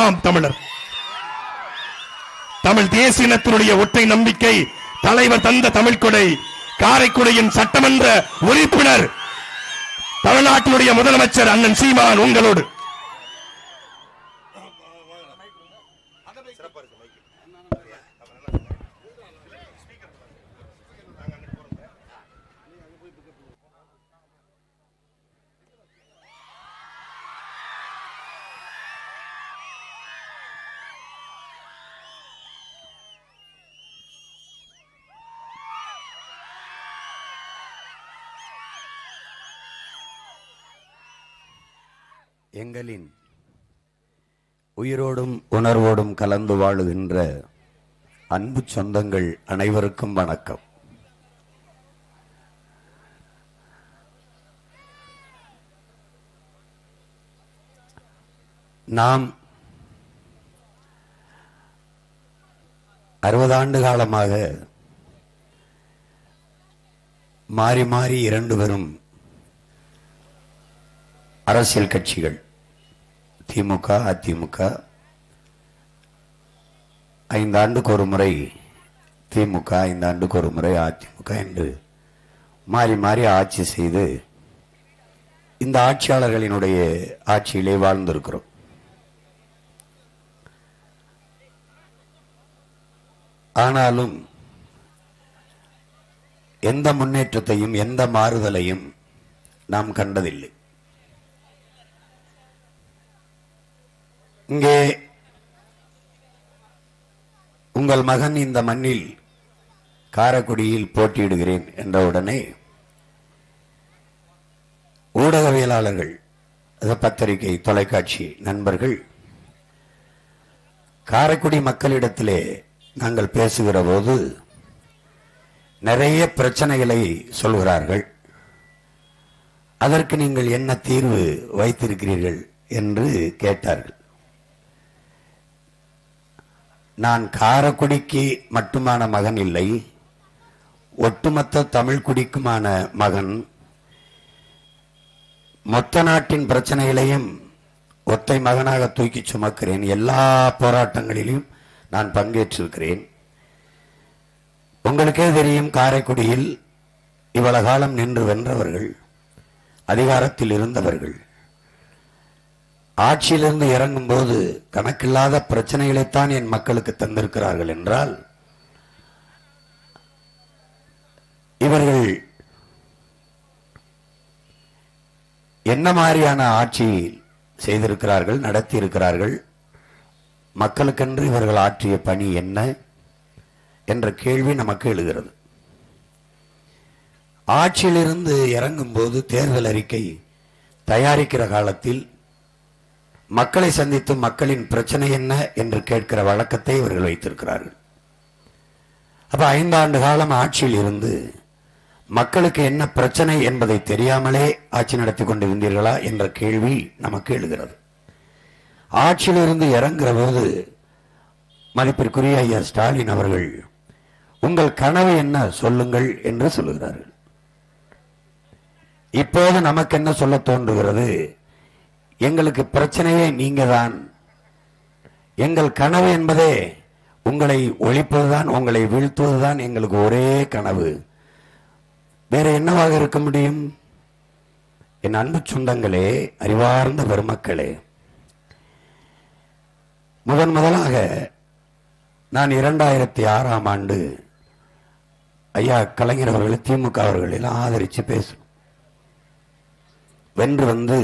நாம் தமிழர். தமிழ் தேசியத்தினுடைய ஒற்றை நம்பிக்கை தலைவர் தந்த தமிழ் கொடை. காரைக்குடியின் சட்டமன்ற உறுப்பினர் தமிழ்நாட்டினுடைய முதலமைச்சர் அண்ணன் சீமான் உங்களோடு. எங்களின் உயிரோடும் உணர்வோடும் கலந்து வாழுகின்ற அன்பு சொந்தங்கள் அனைவருக்கும் வணக்கம். நாம் 60 ஆண்டு காலமாக மாறி மாறி இரண்டு பெரும் அரசியல் கட்சிகள் திமுக அதிமுக 5 ஆண்டுக்கு ஒரு முறை திமுக 5 ஆண்டுக்கு ஒரு முறை அதிமுக என்று மாறி மாறி ஆட்சி செய்து இந்த ஆட்சியாளர்களினுடைய ஆட்சியிலே வாழ்ந்திருக்கிறோம். ஆனாலும் எந்த முன்னேற்றத்தையும் எந்த மாறுதலையும் நாம் கண்டதில்லை. இங்கே உங்கள் மகன் இந்த மண்ணில் காரைக்குடியில் போட்டியிடுகிறேன் என்றவுடனே ஊடகவியலாளர்கள், பத்திரிகை, தொலைக்காட்சி நண்பர்கள் காரைக்குடி மக்களிடத்திலே நாங்கள் பேசுகிற போது நிறைய பிரச்சனைகளை சொல்கிறார்கள். அதற்கு நீங்கள் என்ன தீர்வு வைத்திருக்கிறீர்கள் என்று கேட்டார்கள். நான் காரைக்குடிக்கு மட்டுமான மகன் இல்லை, ஒட்டுமொத்த தமிழ் குடிக்குமான மகன். மொத்த நாட்டின் பிரச்சனைகளையும் ஒத்தை மகனாக தூக்கி சுமக்கிறேன். எல்லா போராட்டங்களிலும் நான் பங்கேற்றிருக்கிறேன். உங்களுக்கே தெரியும், காரைக்குடியில் இவ்வளவு காலம் நின்று வென்றவர்கள், அதிகாரத்தில் இருந்தவர்கள் ஆட்சியிலிருந்து இறங்கும் போது கணக்கில்லாத பிரச்சனைகளைத்தான் என் மக்களுக்கு தந்திருக்கிறார்கள் என்றால் இவர்கள் என்ன மாதிரியான ஆட்சி செய்திருக்கிறார்கள், நடத்தி இருக்கிறார்கள், மக்களுக்கென்று இவர்கள் ஆற்றிய பணி என்ன என்ற கேள்வி நமக்கு எழுகிறது. ஆட்சியிலிருந்து இறங்கும் போது தேர்தல் அறிக்கை தயாரிக்கிற காலத்தில் மக்களை சந்தித்து மக்களின் பிரச்சனை என்ன என்று கேட்கிற வழக்கத்தை இவர்கள் வைத்திருக்கிறார்கள். அப்ப 5 ஆண்டு காலம் ஆட்சியில் இருந்து மக்களுக்கு என்ன பிரச்சனை என்பதை தெரியாமலே ஆட்சி நடத்தி கொண்டிருந்தீர்களா என்ற கேள்வி நமக்கு எழுகிறது. ஆட்சியிலிருந்து இறங்குற போது மதிப்பிற்குரிய ஐயா ஸ்டாலின் அவர்கள் உங்கள் கனவு என்ன சொல்லுங்கள் என்று சொல்லுகிறார்கள். இப்போது நமக்கு என்ன சொல்ல தோன்றுகிறது, எங்களுக்கு பிரச்சனையே நீங்க தான், எங்கள் கனவு என்பதே உங்களை ஒழிப்பதுதான், உங்களை வீழ்த்துவதுதான் எங்களுக்கு ஒரே கனவு, வேற என்னவாக இருக்க முடியும்? என் அன்பு சொந்தங்களே, அறிவார்ந்த பெருமக்களே, முதலாக நான் 2006ஆம் ஆண்டு ஐயா கலைஞர் அவர்கள் திமுக அவர்கள் எல்லாம் ஆதரிச்சு பேசும் வென்று வந்து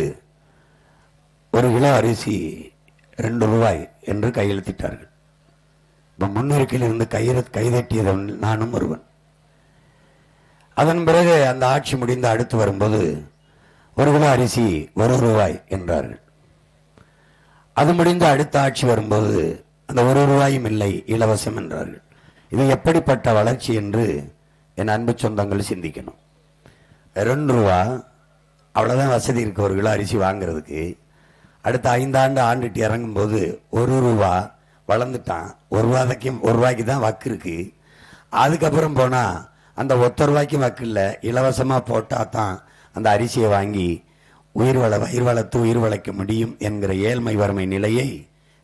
1 கிலோ அரிசி 2 ரூபாய் என்று கையெழுத்திட்டார்கள். இப்ப முன்னிருக்கையில் இருந்து கைதட்டியதன் நானும் ஒருவன். அதன் பிறகு அந்த ஆட்சி முடிந்து அடுத்து வரும்போது 1 கிலோ அரிசி 1 ரூபாய் என்றார்கள். அது முடிந்து அடுத்த ஆட்சி வரும்போது அந்த 1 ரூபாயும் இல்லை, இலவசம் என்றார்கள். இது எப்படிப்பட்ட வளர்ச்சி என்று என் அன்பு சொந்தங்கள் சிந்திக்கணும். 2 ரூபா அவ்வளவுதான் வசதி இருக்கு 1 கிலோ அரிசி வாங்குறதுக்கு. அடுத்த 5 ஆண்டு ஆண்டுட்டு இறங்கும் போது 1 ரூபா வளர்ந்துட்டான். 1 ரூபாய்க்கு தான் வக்கு இருக்கு. அதுக்கப்புறம் போனா அந்த 1 ரூபாய்க்கும் வக்கு இல்லை, இலவசமா போட்டா தான் அந்த அரிசியை வாங்கி வயிறு வளர்த்து உயிர் வளைக்க முடியும் என்கிற ஏழ்மை வறுமை நிலையை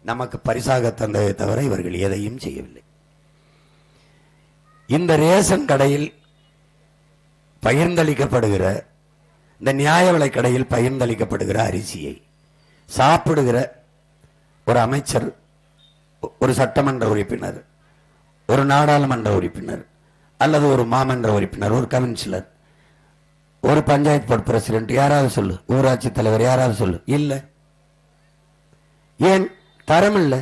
நமக்கு பரிசாக தந்ததை தவிர இவர்கள் எதையும் செய்யவில்லை. இந்த ரேஷன் கடையில் பகிர்ந்தளிக்கப்படுகிற, இந்த நியாய விலை கடையில் பகிர்ந்தளிக்கப்படுகிற அரிசியை சாப்பிடுகிற ஒரு அமைச்சர், ஒரு சட்டமன்ற உறுப்பினர், ஒரு நாடாளுமன்ற உறுப்பினர், அல்லது ஒரு மாமன்ற உறுப்பினர், ஒரு கவுன்சிலர், ஒரு பஞ்சாயத்து போர்டு பிரசிடென்ட், யாராவது சொல்லு, ஊராட்சி தலைவர் யாராவது சொல்லு. இல்ல. ஏன்? தரம் இல்லை.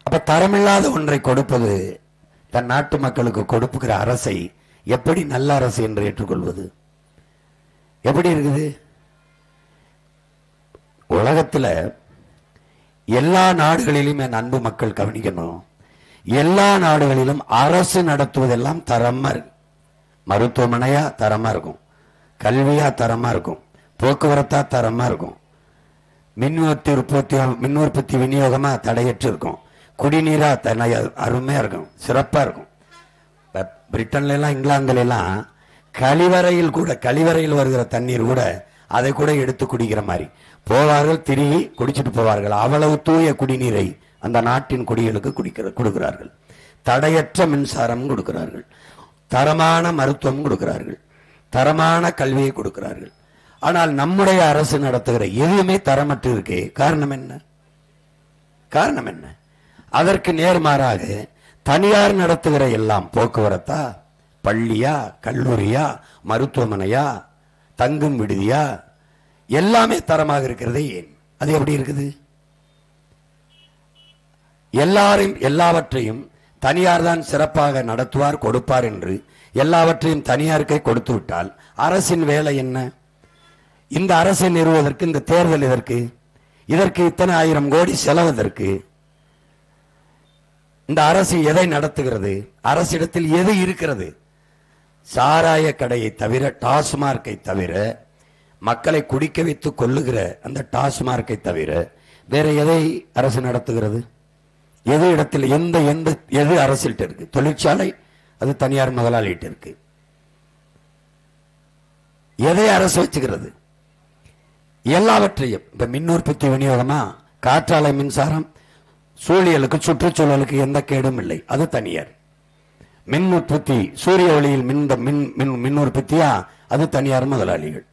அப்ப தரமில்லாத ஒன்றை கொடுப்பது, தன் நாட்டு மக்களுக்கு கொடுப்புகிற அரசை எப்படி நல்ல அரசு என்று ஏற்றுக்கொள்வது? எப்படி இருக்குது? உலகத்தில் எல்லா நாடுகளிலும் என் அன்பு மக்கள் கவனிக்கணும், எல்லா நாடுகளிலும் அரசு நடத்துவதெல்லாம் தரமா இருக்கு. மருத்துவமனையா தரமா இருக்கும், கல்வியா தரமா இருக்கும், போக்குவரத்தா தரமா இருக்கும், மின் உற்பத்தி விநியோகமா தடையற்று இருக்கும், குடிநீரா அருமையா இருக்கும், சிறப்பா இருக்கும். பிரிட்டன்ல எல்லாம் இங்கிலாந்துல எல்லாம் கழிவறையில் வருகிற தண்ணீர் கூட அதை கூட எடுத்து குடிக்கிற மாதிரி போவார்கள், திரும்பி குடிச்சிட்டு போவார்கள். அவ்வளவு தூய குடிநீரை அந்த நாட்டின் குடிகளுக்கு கொடுக்கிறார்கள். தடையற்ற மின்சாரம் கொடுக்கிறார்கள், தரமான மருத்துவம் கொடுக்கிறார்கள், தரமான கல்வியை கொடுக்கிறார்கள். ஆனால் நம்முடைய அரசு நடத்துகிற எதுவுமே தரமற்று இருக்கே. காரணம் என்ன? காரணம் என்ன? அதற்கு நேர்மாறாக தனியார் நடத்துகிற எல்லாம், போக்குவரத்தா, பள்ளியா, கல்லூரியா, மருத்துவமனையா, தங்கும் விடுதியா, எல்லாமே தரமாக இருக்கிறதே ஏன்? அது எப்படி இருக்குது? எல்லாவற்றையும் தனியார் தான் சிறப்பாக நடத்துவார், கொடுப்பார் என்று எல்லாவற்றையும் தனியாருக்கே கொடுத்து விட்டால் அரசின் வேலை என்ன? இந்த அரசை நிறுவுவதற்கு இந்த தேர்தல் இதற்கு இத்தனை 1000 கோடி செலவதற்கு இந்த அரசு எதை நடத்துகிறது? அரசிடத்தில் எது இருக்கிறது? சாராய கடையை தவிர, டாஸ்மார்க்கை தவிர, மக்களை குடிக்க வைத்து கொள்ளுகிற அந்த டாஸ்மார்க்கை தவிர வேற எதை அரசு நடத்துகிறது? எது இடத்தில் எது அரசியல்கிட்ட இருக்கு? தொழிற்சாலை அது தனியார் முதலாளிகிட்ட இருக்கு. எதை அரசு வச்சுக்கிறது? எல்லாவற்றையும். இப்ப மின் உற்பத்தி விநியோகமா, காற்றாலை மின்சாரம், சூழியலுக்கு சுற்றுச்சூழலுக்கு எந்த கேடும் இல்லை, அது தனியார். மின் உற்பத்தி, சூரிய ஒளியில் மின் உற்பத்தியா, அது தனியார் முதலாளிகள்.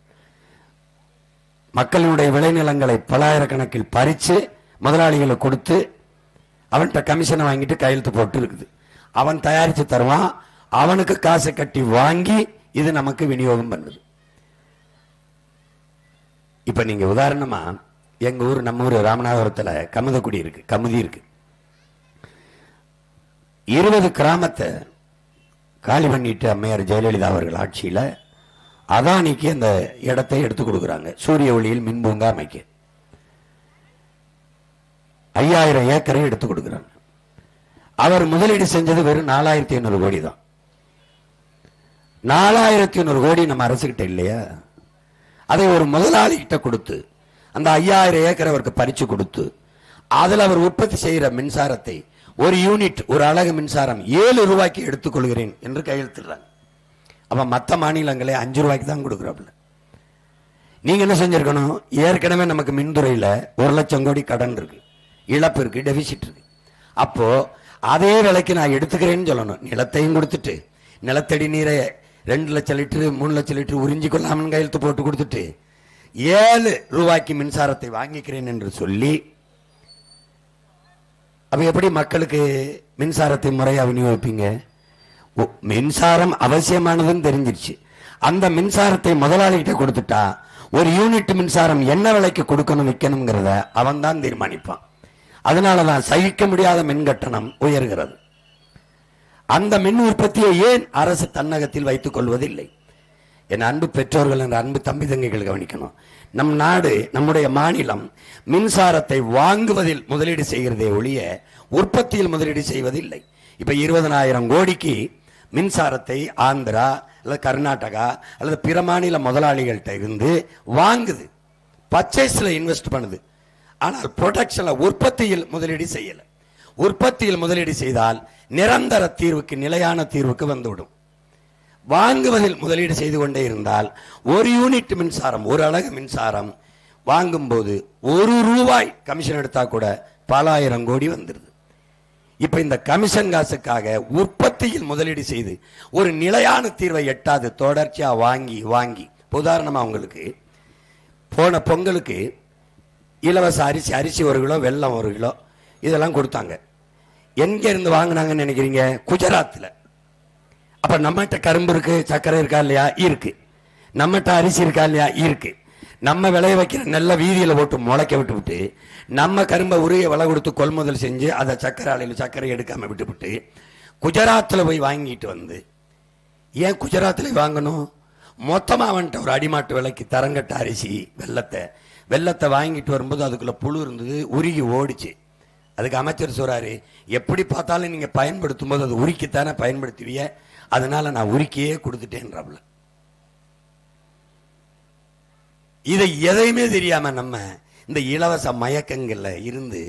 மக்களினுடைய விளைநிலங்களை பலாயிரக்கணக்கில் பறிச்சு முதலாளிகளை கொடுத்து அவன்கிட்ட கமிஷனை வாங்கிட்டு கையெழுத்து போட்டு இருக்குது. அவன் தயாரிச்சு தருவான், அவனுக்கு காசை கட்டி வாங்கி இது நமக்கு விநியோகம் பண்ணுது. இப்ப நீங்க உதாரணமா எங்க ஊர், நம்ம ஊர் ராமநாதபுரத்துல கமுதி இருக்கு. 20 கிராமத்தை காலி பண்ணிட்டு அம்மையார் ஜெயலலிதா அவர்கள் ஆட்சியில அதானிக்கு அந்த இடத்தை எடுத்து கொடுக்குறாங்க, சூரிய ஒளியில் மின்பூங்கா அமைக்க 5000 ஏக்கரை எடுத்து கொடுக்குறாங்க. அவர் முதலீடு செஞ்சது வெறும் 4500 கோடி தான். 4500 கோடி நம்ம அரசுகிட்ட இல்லையா? அதை ஒரு முதலாளி கிட்ட கொடுத்து அந்த 5000 ஏக்கரை அவருக்கு பறிச்சு கொடுத்து அதில் அவர் உற்பத்தி செய்கிற மின்சாரத்தை ஒரு யூனிட், ஒரு அலகு மின்சாரம் 7 ரூபாய்க்கு எடுத்துக்கொள்கிறேன் என்று கையெழுத்திடுறாங்க. அப்ப மற்ற மாநிலங்களே 5 ரூபாய்க்கு தான் கொடுக்குறாப்புல. நீங்க என்ன செஞ்சிருக்கணும்? ஏற்கனவே நமக்கு மின்துறையில 1 லட்சம் கோடி கடன் இருக்கு, இழப்பு இருக்கு, டெபிசிட் இருக்கு. அப்போ அதே விலைக்கு நான் எடுத்துக்கிறேன்னு சொல்லணும். நிலத்தையும் கொடுத்துட்டு, நிலத்தடி நீரை 2 லட்சம் லிட்டரு 3 லட்சம் லிட்டரு உறிஞ்சி கொள்ளாமல் கையெழுத்து போட்டு கொடுத்துட்டு 7 ரூபாய்க்கு மின்சாரத்தை வாங்கிக்கிறேன் என்று சொல்லி, அப்ப எப்படி மக்களுக்கு மின்சாரத்தை முறையா விநியோகிப்பீங்க? மின்சாரம் அவசியமானதுன்னு தெரிஞ்சிருச்சு. அந்த மின்சாரத்தை முதலாளிகிட்ட கொடுத்துட்டா ஒரு யூனிட் மின்சாரம் என்ன விலைக்கு கொடுக்கணும் விற்கணுங்கிறத அவன் தான் தீர்மானிப்பான். அதனாலதான் சகிக்க முடியாத மின் கட்டணம் உயர்கிறது. அந்த மின் உற்பத்தியை ஏன் அரசு தன்னகத்தில் வைத்துக் கொள்வதில்லை? என் அன்பு பெற்றோர்கள், என் அன்பு தம்பி தங்கைகள் கவனிக்கணும். நம் நாடு, நம்முடைய மாநிலம் மின்சாரத்தை வாங்குவதில் முதலீடு செய்கிறதே ஒழிய உற்பத்தியில் முதலீடு செய்வதில்லை. இப்ப 20,000 கோடிக்கு மின்சாரத்தை ஆந்திரா அல்லது கர்நாடகா அல்லது பிற மாநில முதலாளிகள்கிட்ட இருந்து வாங்குது, பர்ச்சேஸ்ல இன்வெஸ்ட் பண்ணுது. ஆனால் ப்ரொடக்ஷன்ல, உற்பத்தியில் முதலீடு செய்யல. உற்பத்தியில் முதலீடு செய்தால் நிரந்தர தீர்வுக்கு, நிலையான தீர்வுக்கு வந்துவிடும். வாங்குவதில் முதலீடு செய்து கொண்டே இருந்தால் ஒரு யூனிட் மின்சாரம், ஒரு அலகு மின்சாரம் வாங்கும் போது 1 ரூபாய் கமிஷன் எடுத்தா கூட பல ஆயிரம் கோடி வந்துருது. இப்ப இந்த கமிஷன் காசுக்காக உற்பத்தியில் முதலீடு செய்து ஒரு நிலையான தீர்வை எட்டாது தொடர்ச்சியா வாங்கி வாங்கி, உதாரணமா உங்களுக்கு போன பொங்கலுக்கு இலவச அரிசி 1 கிலோ, வெல்லம் 1 கிலோ இதெல்லாம் கொடுத்தாங்க. எங்க இருந்து வாங்கினாங்கன்னு நினைக்கிறீங்க? குஜராத்ல. அப்ப நம்மகிட்ட கரும்பு இருக்கு, சர்க்கரை இருக்கா இல்லையா? இருக்கு. நம்மகிட்ட அரிசி இருக்கா இல்லையா? இருக்கு. நம்ம விளைய வைக்கிற நெல்லை வீதியில போட்டு முளைக்க விட்டு நம்ம கரும்பை உரிய விலை கொடுத்து கொள்முதல் செஞ்சு அதை சர்க்கரை ஆலையில் சர்க்கரை எடுக்காம விட்டு குஜராத்தில் போய் வாங்கிட்டு வந்து, ஏன் குஜராத்தில் வாங்கணும்? மொத்தமா வந்துட்டு ஒரு அடிமாட்டு விலைக்கு தரங்கட்ட அரிசி வெள்ளத்தை வாங்கிட்டு வரும்போது அதுக்குள்ள புழு இருந்தது, உருகி ஓடிச்சு. அதுக்கு அமைச்சர் சொல்றாரு, எப்படி பார்த்தாலும் நீங்க பயன்படுத்தும் போது அது உருக்கித்தானே பயன்படுத்துவிய, அதனால நான் உருக்கியே கொடுத்துட்டேன்றாப்ல. இதை எதையுமே தெரியாம நம்ம இந்த இலவச மயக்கங்கள்ல இருந்து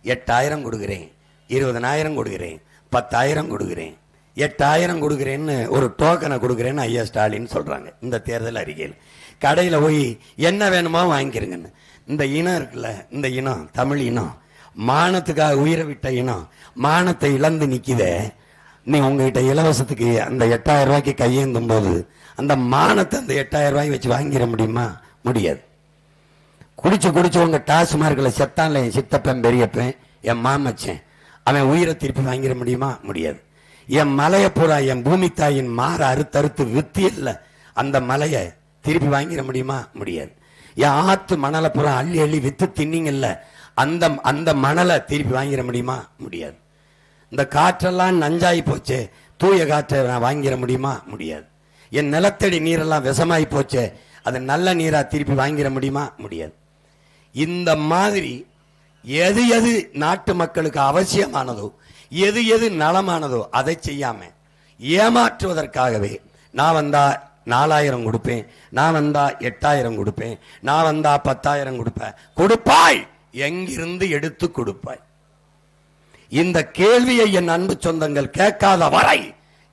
8000 கொடுக்கிறேன், 20000 கொடுக்கிறேன், 10000 கொடுக்கிறேன், 8000 கொடுக்கிறேன்னு ஒரு டோக்கனை கொடுக்கிறேன்னு ஐயா ஸ்டாலின் சொல்றாங்க. இந்த தேர்தல் அறிக்கையில் கடையில் போய் என்ன வேணுமோ வாங்கிக்கிறேங்கன்னு. இந்த இனம் இருக்குல்ல, இந்த இனம் தமிழ் இனம் மானத்துக்காக உயிரை விட்ட இனம் மானத்தை இழந்து நிக்குதே. நீ உங்ககிட்ட இலவசத்துக்கு அந்த 8000 ரூபாய்க்கு கையேந்தும் போது அந்த மானத்தை அந்த 8000 ரூபாய் வச்சு வாங்கிட முடியுமா? முடியாது. குடிச்சு உங்க டாஸ்மார்க்ல செத்தான்ல என் சித்தப்பன் பெரியப்பன் என் மாமச்சன், அவன் உயிரை திருப்பி வாங்கிட முடியுமா? முடியாது. என் மலையை பூரா என் பூமி தாயின் மாற அறுத்தறுத்து வித்தி இல்ல, அந்த மலையை திருப்பி வாங்கிட முடியுமா? முடியாது. என் ஆத்து மணலை பூரா அள்ளி அள்ளி வித்து தின்னிங்கல்ல, அந்த மணலை திருப்பி வாங்கிட முடியுமா? முடியாது. இந்த காற்றெல்லாம் நஞ்சாயி போச்சு, தூய காற்றை நான் வாங்கிட முடியுமா? முடியாது. என் நிலத்தடி நீரெல்லாம் விஷமாயி போச்சு, அது நல்ல நீரா திருப்பி வாங்கிட முடியுமா? முடியாது. இந்த மாதிரி எது எது நாட்டு மக்களுக்கு அவசியமானதோ, எது எது நலமானதோ அதை செய்யாம ஏமாற்றுவதற்காகவே நான் வந்தா 4000 கொடுப்பேன், நான் வந்தா 8000 கொடுப்பேன், நான் வந்தா 10000 கொடுப்பேன். கொடுப்பாய், எங்கிருந்து எடுத்து கொடுப்பாய்? இந்த கேள்வியை என் அன்பு சொந்தங்கள் கேட்காத வரை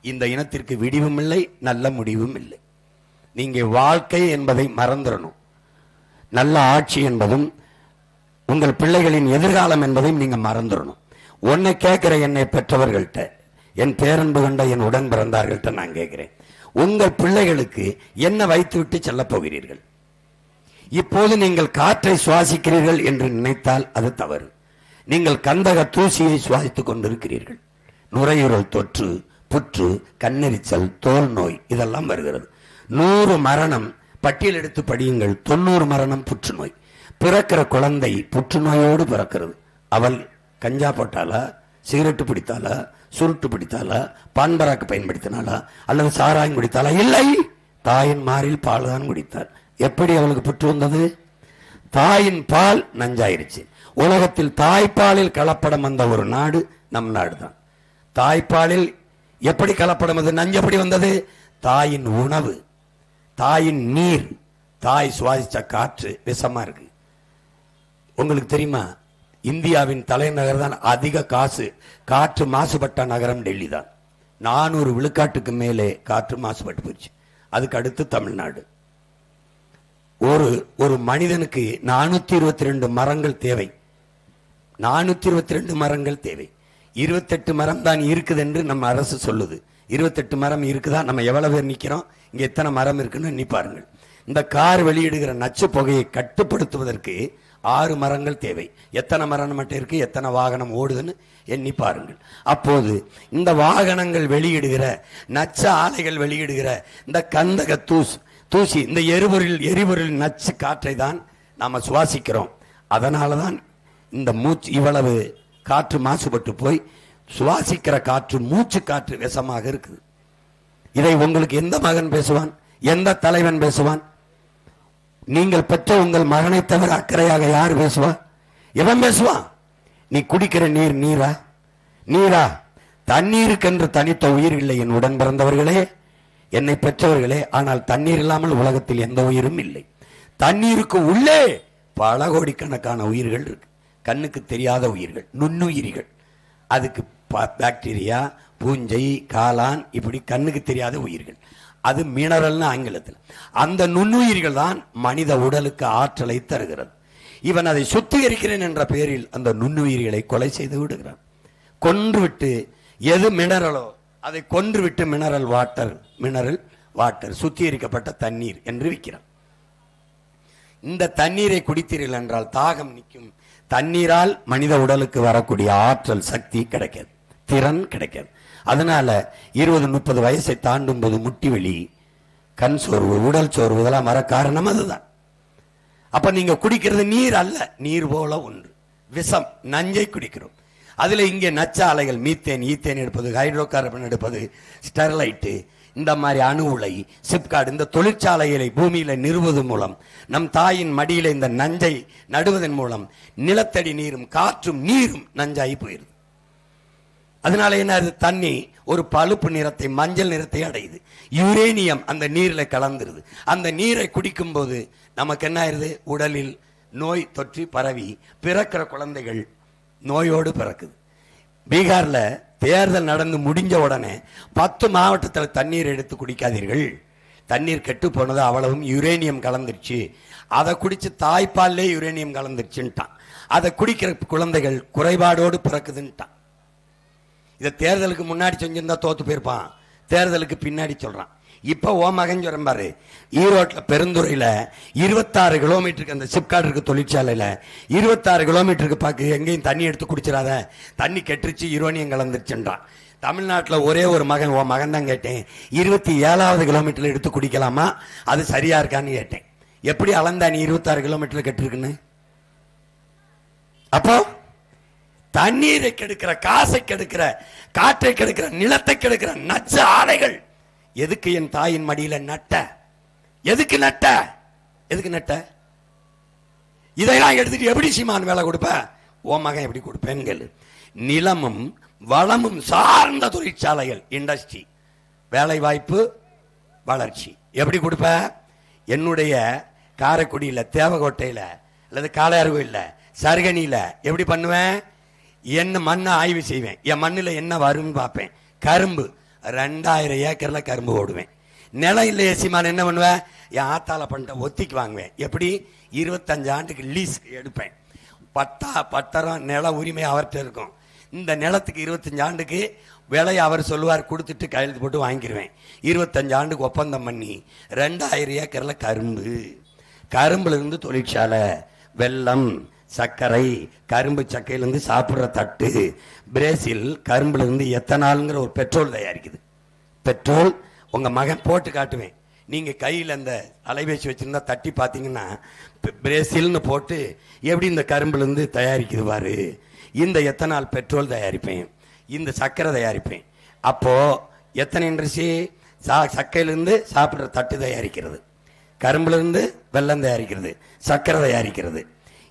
இந்த இனத்திற்கு விடிவும் இல்லை, நல்ல முடிவும் இல்லை. நீங்க வாழ்க்கை என்பதை மறந்துடணும். நல்ல ஆட்சி என்பதும் உங்கள் பிள்ளைகளின் எதிர்காலம் என்பதையும் நீங்க மறந்துடணும். உன்னை கேட்கிற என்னை பெற்றவர்கள்ட்ட, என் பேரன்பு கண்ட என் உடன் பிறந்தார்கள்ட்ட நான் கேட்கிறேன், உங்கள் பிள்ளைகளுக்கு என்ன வைத்து விட்டு செல்ல போகிறீர்கள்? இப்போது நீங்கள் காற்றை சுவாசிக்கிறீர்கள் என்று நினைத்தால் அது தவறு. நீங்கள் கந்தக தூசியை சுவாசித்துக் கொண்டிருக்கிறீர்கள். நுரையீரல் தொற்று, புற்று, கண்ணெரிச்சல், தோல் நோய் இதெல்லாம் வருகிறது. 100 மரணம் பட்டியல் எடுத்து படியுங்கள். 90 மரணம் புற்றுநோய். பிறக்கிற குழந்தை புற்றுநோயோடு பிறக்கிறது. அவள் கஞ்சா போட்டாலா, சிகரெட்டு பிடித்தாலா, சுருட்டு பிடித்தாலா, பான்பராக்கு பயன்படுத்தினாலா, அல்லது சாராயம் குடித்தாலா? இல்லை, தாயின் மாறில் பால் தான் குடித்தாள். எப்படி அவளுக்கு புற்று வந்தது? தாயின் பால் நஞ்சாயிருச்சு. உலகத்தில் தாய்ப்பாலில் கலப்படம் வந்த ஒரு நாடு நம் நாடு தான். தாய்ப்பாலில் எப்படி கலப்படம் வந்தது? நஞ்சு எப்படி வந்தது? தாயின் உணவு, தாயின் நீர், தாய் சுவாசிச்ச காற்று விஷமா இருக்கு. உங்களுக்கு தெரியுமா, இந்தியாவின் தலைநகர் தான் அதிக காற்று மாசுபட்ட நகரம் டெல்லி தான். 400 விழுக்காட்டுக்கு மேலே காற்று மாசுபட்டு போச்சு. அதுக்கு அடுத்து தமிழ்நாடு. ஒரு மனிதனுக்கு 422 மரங்கள் தேவை. 422 மரங்கள் தேவை. 28 மரம் தான் இருக்குது என்று நம்ம அரசு சொல்லுது. 28 மரம் இருக்குதா? நம்ம எவ்வளவு பேர் நிக்கிறோம்? இங்க எத்தனை மரம் இருக்குன்னு எண்ணி பாருங்கள். இந்த கார் வெளியிடுகிற நச்சு புகையை கட்டுப்படுத்துவதற்கு 6 மரங்கள் தேவை. எத்தனை மரம் மட்டும் இருக்கு, எத்தனை வாகனம் ஓடுதுன்னு எண்ணி பாருங்கள். அப்போது இந்த வாகனங்கள் வெளியிடுகிற நச்சு ஆலைகள் வெளியிடுகிற இந்த கந்தக தூசி, இந்த எரிபொருள் நச்சு காற்றை தான் நாம சுவாசிக்கிறோம். அதனாலதான் இந்த மூச்சு இவ்வளவு காற்று மாசுபட்டு போய் சுவாசிக்கிற காற்று, மூச்சு காற்று விஷமாக இருக்குது. இதை உங்களுக்கு எந்த மகன் பேசுவான்? எந்த தலைவன் பேசுவான்? நீங்கள் பெற்ற உங்கள் மகனை தவிர அக்கறையாக யார் பேசுவா? எவன் பேசுவான்? நீ குடிக்கிற நீர் நீரா? தண்ணீருக்கென்று தனித்த உயிர் இல்லை என் உடன் பிறந்தவர்களே, என்னை பெற்றவர்களே. ஆனால் தண்ணீர் இல்லாமல் உலகத்தில் எந்த உயிரும் இல்லை. தண்ணீருக்கு உள்ளே பல கோடிக்கணக்கான உயிர்கள் இருக்கு. கண்ணுக்கு தெரியாத உயிர்கள், நுண்ணுயிரிகள். அதுக்கு பாக்டீரியா, பூஞ்சை, காளான், இப்படி கண்ணுக்கு தெரியாத உயிர்கள். அது மினரல்னு ஆங்கிலத்தில். அந்த நுண்ணுயிர்கள் தான் மனித உடலுக்கு ஆற்றலை தருகிறது. இவன் அதை சுத்திகரிக்கிறேன் என்ற பெயரில் அந்த நுண்ணுயிர்களை கொலை செய்து விடுகிறான். கொன்றுவிட்டு எது மினரலோ அதை கொன்றுவிட்டு மினரல் வாட்டர் சுத்திகரிக்கப்பட்ட தண்ணீர் என்று விற்கிறான். இந்த தண்ணீரை குடித்தீர்கள் என்றால் தாகம் நிற்கும். தண்ணீரால் மனித உடலுக்கு வரக்கூடிய ஆற்றல், சக்தி கிடைக்காது, திறன் கிடைக்காது. அதனால 20-30 வயசை தாண்டும் போது முட்டி வலி, கண் சோர்வு, உடல் சோர்வு இதெல்லாம் வர காரணம் அதுதான். அப்ப நீங்க குடிக்கிறது நீர் அல்ல, நீர் போல ஒன்று, விஷம், நஞ்சை குடிக்கிறோம். அதுல இங்கே நச்சாலைகள், மீத்தேன், ஈத்தேன் எடுப்பது, ஹைட்ரோ கார்பன் எடுப்பது, ஸ்டெர்லைட்டு, இந்த மாதிரி அணு உலை, சிப்காட், இந்த தொழிற்சாலைகளை பூமியில நிறுவது மூலம், நம் தாயின் மடியில இந்த நஞ்சை நடுவதன் மூலம் நிலத்தடி நீரும் காற்றும் நீரும் நஞ்சாகி போயிருது. அதனால என்ன, தண்ணி ஒரு பழுப்பு நிறத்தை, மஞ்சள் நிறத்தை அடையுது. யுரேனியம் அந்த நீர்ல கலந்துருது. அந்த நீரை குடிக்கும் போது நமக்கு என்ன ஆயிருது, உடலில் நோய் தொற்றி பரவி பிறக்கிற குழந்தைகள் நோயோடு பிறக்குது. பீகார்ல தேர்தல் நடந்து முடிஞ்ச உடனே 10 மாவட்டத்தில் தண்ணீர் எடுத்து குடிக்காதீர்கள், தண்ணீர் கெட்டு போனது, அவ்வளவும் யுரேனியம் கலந்துருச்சு, அதை குடிச்சு தாய்ப்பாலே யுரேனியம் கலந்துருச்சுட்டான். அதை குடிக்கிற குழந்தைகள் குறைபாடோடு பிறக்குதுன்ட்டான். இதை தேர்தலுக்கு முன்னாடி செஞ்சிருந்தா தோத்து போயிருப்பான், தேர்தலுக்கு பின்னாடி சொல்றான். இப்ப ஓ மகன் சொல்றேன் பாரு, ஈரோட்டில் பெருந்துறையில 26 கிலோமீட்டருக்கு அந்த சிப்காட் இருக்கு தொழிற்சாலையில 26 கிலோமீட்டருக்கு பாக்கு எங்கேயும் தண்ணி எடுத்து குடிச்சிடாத, தண்ணி கெட்டுருச்சு, யுரேனியம் கலந்துருச்சுன்றான். தமிழ்நாட்டில் ஒரே ஒரு மகன், ஓ மகன் தான் கேட்டேன், 27வது கிலோமீட்டர்ல எடுத்து குடிக்கலாமா, அது சரியா இருக்கான்னு கேட்டேன். எப்படி அளந்தா நீ 26 கிலோமீட்டர்ல கெட்டிருக்குன்னு? அப்போ தண்ணீரை கெடுக்கிற, காசை கெடுக்கிற, காற்றை கெடுக்கிற, நிலத்தை கெடுக்கிற நச்ச ஆலைகள் எதுக்கு என் தாயின் மடியில நட்ட? எதுக்கு நட்ட? எதுக்கு நட்ட? இதையெல்லாம் எடுத்துட்டு எப்படி சீமான் வேலை கொடுப்ப? ஓ மகன் எப்படி கொடுப்பேன்னு. நிலமும் வளமும் சார்ந்த தொழிற்சாலைகள், இண்டஸ்ட்ரி, வேலை வாய்ப்பு, வளர்ச்சி எப்படி கொடுப்ப? என்னுடைய காரைக்குடியில, தேவகோட்டையில, அல்லது காளையார்கோயில்ல, சருகனியில எப்படி பண்ணுவேன்? என்ன மண்ணை ஆய்வு செய்வேன், என் மண்ணில் என்ன வரும்னு பார்ப்பேன். கரும்பு 2000 ஏக்கர்ல கரும்பு ஓடுவேன். நிலம் இல்லையே சீமான், என்ன பண்ணுவேன்? என் ஆத்தால பண்ணிட்ட ஒத்திக்கு வாங்குவேன். எப்படி? 25 ஆண்டுக்கு லீஸ் எடுப்பேன். பட்டரம் நில உரிமை அவர்கிட்ட இருக்கும். இந்த நிலத்துக்கு 25 ஆண்டுக்கு விலை அவர் சொல்லுவார், கொடுத்துட்டு கையெழுத்து போட்டு வாங்கிடுவேன். 25 ஆண்டுக்கு ஒப்பந்தம் பண்ணி 2000 ஏக்கர்ல கரும்பு, கரும்புல இருந்து தொழிற்சாலை, வெல்லம், சர்க்கரை, கரும்பு சக்கையிலிருந்து சாப்பிட்ற தட்டு, பிரேசில் கரும்புல இருந்து எத்தனால்ங்கிற ஒரு பெட்ரோல் தயாரிக்குது. பெட்ரோல் உங்க மகன் போட்டு காட்டுவேன். நீங்க கையில் அந்த அலைபேசி வச்சிருந்தா தட்டி பார்த்தீங்கன்னா பிரேசில்னு போட்டு எப்படி இந்த கரும்புல இருந்து தயாரிக்குது பாரு. இந்த எத்தனால் பெட்ரோல் தயாரிப்பேன், இந்த சர்க்கரை தயாரிப்பேன். அப்போ எத்தனை இண்டஸ்ட்ரி? சக்கையிலிருந்து சாப்பிட்ற தட்டு தயாரிக்கிறது, கரும்புல இருந்து வெல்லம் தயாரிக்கிறது, சர்க்கரை தயாரிக்கிறது.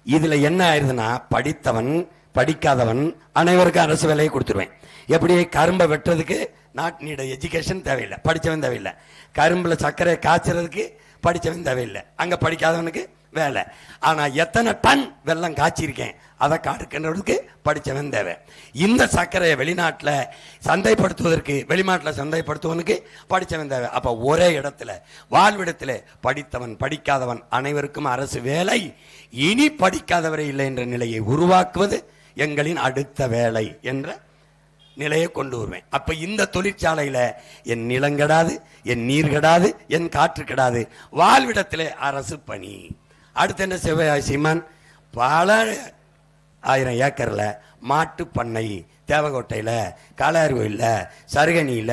இதுல என்ன ஆயிருதுன்னா, படித்தவன் படிக்காதவன் அனைவருக்கும் அரசு வேலையை கொடுத்துருவேன். எப்படி? கரும்பை வெட்டுறதுக்கு நாட் நீட எஜுகேஷன் தேவையில்லை, படித்தவன் தேவையில்லை. கரும்புல சர்க்கரை காய்ச்சறதுக்கு படித்தவன் தேவையில்லை, அங்க படிக்காதவனுக்கு வேலை. ஆனா எத்தனை டன் வெல்லம் காய்ச்சிருக்கேன் அதை காடுக்கின்றதுக்கு படித்தவன் தேவை. இந்த சர்க்கரையை வெளிநாட்டில் சந்தைப்படுத்துவதற்கு, வெளிநாட்டில் சந்தைப்படுத்துவனுக்கு படித்தவன் தேவை. அப்ப ஒரே இடத்துல, வாழ்விடத்தில் படித்தவன் படிக்காதவன் அனைவருக்கும் அரசு வேலை. இனி படிக்காதவரே இல்லை என்ற நிலையை உருவாக்குவது எங்களின் அடுத்த வேலை என்ற நிலையை கொண்டு வருவேன். அப்ப இந்த தொழிற்சாலையில என் நிலம் கெடாது, என் நீர் கெடாது, என் காற்று கெடாது, வாழ்விடத்திலே அரசு பணி. அடுத்து என்ன செய்வாய் சீமான்? பல 1000 ஏக்கர்ல மாட்டு பண்ணை, தேவகோட்டையில, காளையார்கோயில்ல, சருகனியில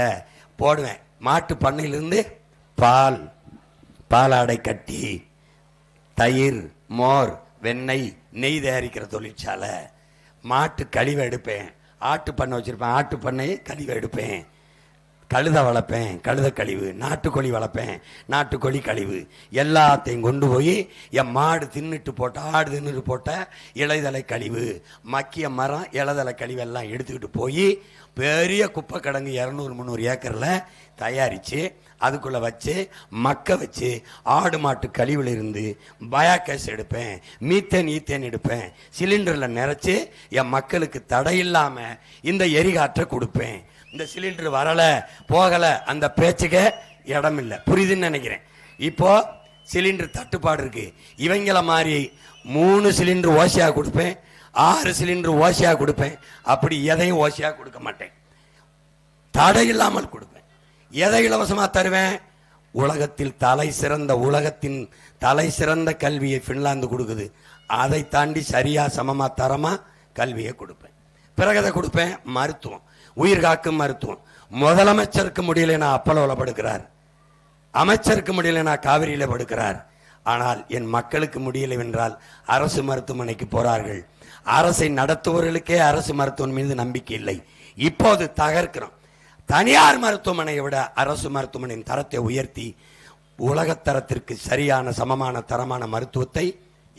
போடுவேன். மாட்டு பண்ணையிலிருந்து பாலாடை கட்டி, தயிர், மோர், வெண்ணெய், நெய் தயாரிக்கிற தொழிற்சாலை. மாட்டு கழிவை எடுப்பேன். ஆட்டு பண்ணை வச்சிருப்பேன், ஆட்டு பண்ணை கழிவை எடுப்பேன். கழுதை வளர்ப்பேன், கழுத கழிவு. நாட்டுக்கோழி வளர்ப்பேன், நாட்டுக்கோழி கழிவு. எல்லாத்தையும் கொண்டு போய் என் மாடு தின்னுட்டு போட்ட, ஆடு தின்னுட்டு போட்ட இலைதலை கழிவு, மக்கிய மரம், இலைதலை கழிவு எல்லாம் எடுத்துக்கிட்டு போய் பெரிய குப்பை கிடங்கு 200-300 ஏக்கரில் தயாரித்து அதுக்குள்ள வச்சு மக்க வச்சு ஆடு மாட்டு கழிவுல இருந்து பயோகேஸ் எடுப்பேன், மீத்தேன், ஈத்தேன் எடுப்பேன். சிலிண்டரில் நிறைச்சி என் மக்களுக்கு தடையில்லாம இந்த எரிகாற்றை கொடுப்பேன். இந்த சிலிண்டர் வரல போகல அந்த பேச்சுக்கு இடம் இல்லை. புரியுதுன்னு நினைக்கிறேன். இப்போ சிலிண்டர் தட்டுப்பாடு இருக்கு. இவங்கள மாதிரி 3 சிலிண்டர் ஓசையா கொடுப்பேன், 6 சிலிண்டர் ஓசையா கொடுப்பேன். அப்படி எதையும் ஓசையா கொடுக்க மாட்டேன், தடை இல்லாமல் கொடுப்பேன். எதை இலவசமா தருவேன்? உலகத்தில் உலகத்தின் தலை சிறந்த கல்வியை பின்லாந்து கொடுக்குது. அதை தாண்டி சரியா சமமா தரமா கல்வியை கொடுப்பேன். பிறகு அதை கொடுப்பேன். மருத்துவம், உயிர் காக்கும் மருத்துவம். முதலமைச்சருக்கு முடியலனா அப்பலோவில் படுக்கிறார், அமைச்சருக்கு முடியலனா காவிரியில படுக்கிறார். ஆனால் என் மக்களுக்கு முடியலை என்றால் அரசு மருத்துவமனைக்கு போறார்கள். அரசை நடத்துவர்களுக்கே அரசு மருத்துவம் மீது நம்பிக்கை இல்லை. இப்போது தகர்க்கிறோம். தனியார் மருத்துவமனையை விட அரசு மருத்துவமனையின் தரத்தை உயர்த்தி உலகத்தரத்திற்கு சரியான சமமான தரமான மருத்துவத்தை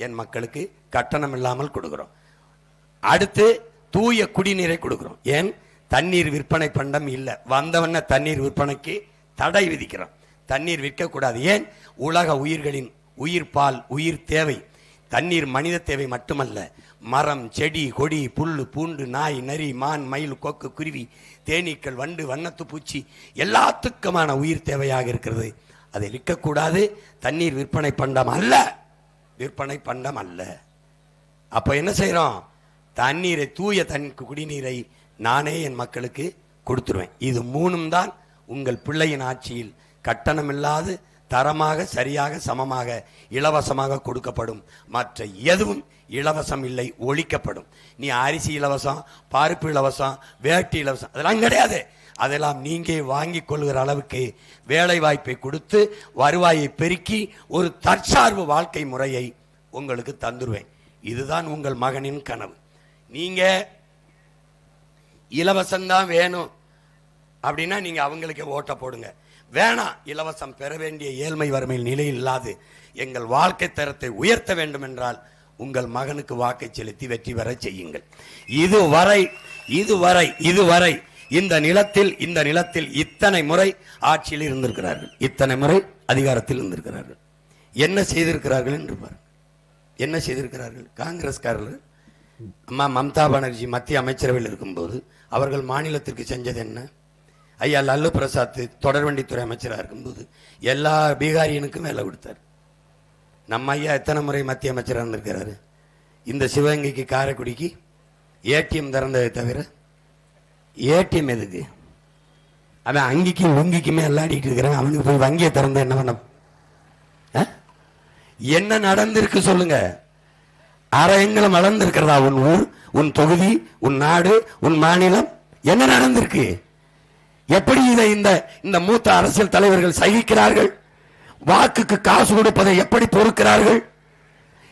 என் மக்களுக்கு கட்டணம் இல்லாமல் கொடுக்கிறோம். அடுத்து தூய குடிநீரை கொடுக்கிறோம். ஏன்? தண்ணீர் விற்பனை பண்டம் இல்லை, வந்தவன தண்ணீர் விற்பனைக்கு தடை விதிக்கிறோம். தண்ணீர் விற்கக்கூடாது. ஏன்? உலக உயிர்களின் உயிர் பால், உயிர் தேவை. தண்ணீர் மனித தேவை மட்டுமல்ல, மரம், செடி, கொடி, புல்லு, பூண்டு, நாய், நரி, மான், மயில், கொக்கு, குருவி, தேனீக்கள், வண்டு, வண்ணத்து பூச்சி எல்லாத்துக்குமான உயிர் தேவையாக இருக்கிறது. அதை விற்கக்கூடாது. தண்ணீர் விற்பனை பண்டம் அல்ல, விற்பனை பண்டம் அல்ல. அப்ப என்ன செய்யறோம்? தண்ணீரை, தூய குடிநீரை நானே என் மக்களுக்கு கொடுத்துருவேன். இது 3 தான் உங்கள் பிள்ளையின் ஆட்சியில் கட்டணம் இல்லாது தரமாக, சரியாக, சமமாக, இலவசமாக கொடுக்கப்படும். மற்ற எதுவும் இலவசம் இல்லை, ஒழிக்கப்படும். நீ அரிசி இலவசம், பருப்பு இலவசம், வேட்டி இலவசம், அதெல்லாம் கிடையாது. அதெல்லாம் நீங்க வாங்கி கொள்கிற அளவுக்கு வேலை வாய்ப்பை கொடுத்து வருவாயை பெருக்கி ஒரு தற்சார்பு வாழ்க்கை முறையை உங்களுக்கு தந்துருவேன். இதுதான் உங்கள் மகனின் கனவு. நீங்க இலவசம்தான் வேணும் அப்படின்னா நீங்க அவங்களுக்கே ஓட்ட போடுங்க. வேணாம், இலவசம் பெற வேண்டிய ஏழ்மை வறுமையில் நிலை இல்லாது எங்கள் வாழ்க்கை தரத்தை உயர்த்த வேண்டும் என்றால் உங்கள் மகனுக்கு வாக்கை செலுத்தி வெற்றி பெற செய்யுங்கள். இதுவரை இந்த நிலத்தில் இத்தனை முறை ஆட்சியில் இருந்திருக்கிறார்கள், இத்தனை முறை அதிகாரத்தில் இருந்திருக்கிறார்கள். என்ன செய்திருக்கிறார்கள் என்று பாருங்கள். என்ன செய்திருக்கிறார்கள்? காங்கிரஸ்காரர்கள் அம்மா மம்தா பானர்ஜி மத்திய அமைச்சரவையில் இருக்கும்போது அவர்கள் மாநிலத்திற்கு செஞ்சது என்ன? ஐயா லல்லு பிரசாத் தொடர்வண்டித்துறை அமைச்சராக இருக்கும்போது எல்லா பீகாரியனுக்கும் வேலை கொடுத்தார். நம்ம ஐயா எத்தனை முறை மத்திய அமைச்சராக இருந்திருக்கிறாரு? இந்த சிவகங்கைக்கு காரைக்குடிக்கு ஏடிஎம் திறந்ததை தவிர ஏடிஎம் எதுக்கு? அவன் அங்கிக்கும் உங்கிக்குமே எல்லாடிட்டு இருக்கிறான். அவனுக்கு போய் வங்கியை திறந்த என்ன பண்ண? என்ன நடந்திருக்கு சொல்லுங்க? அரையங்களும் வளர்ந்திருக்கிறதா உன் ஊர், உன் தொகுதி, உன் நாடு, உன் மாநிலம்? என்ன நடந்திருக்கு? எப்படி இதை இந்த மூத்த அரசியல் தலைவர்கள் சகிக்கிறார்கள்? வாக்குக்கு காசு கொடுப்பதை எப்படி பொறுக்கிறார்கள்?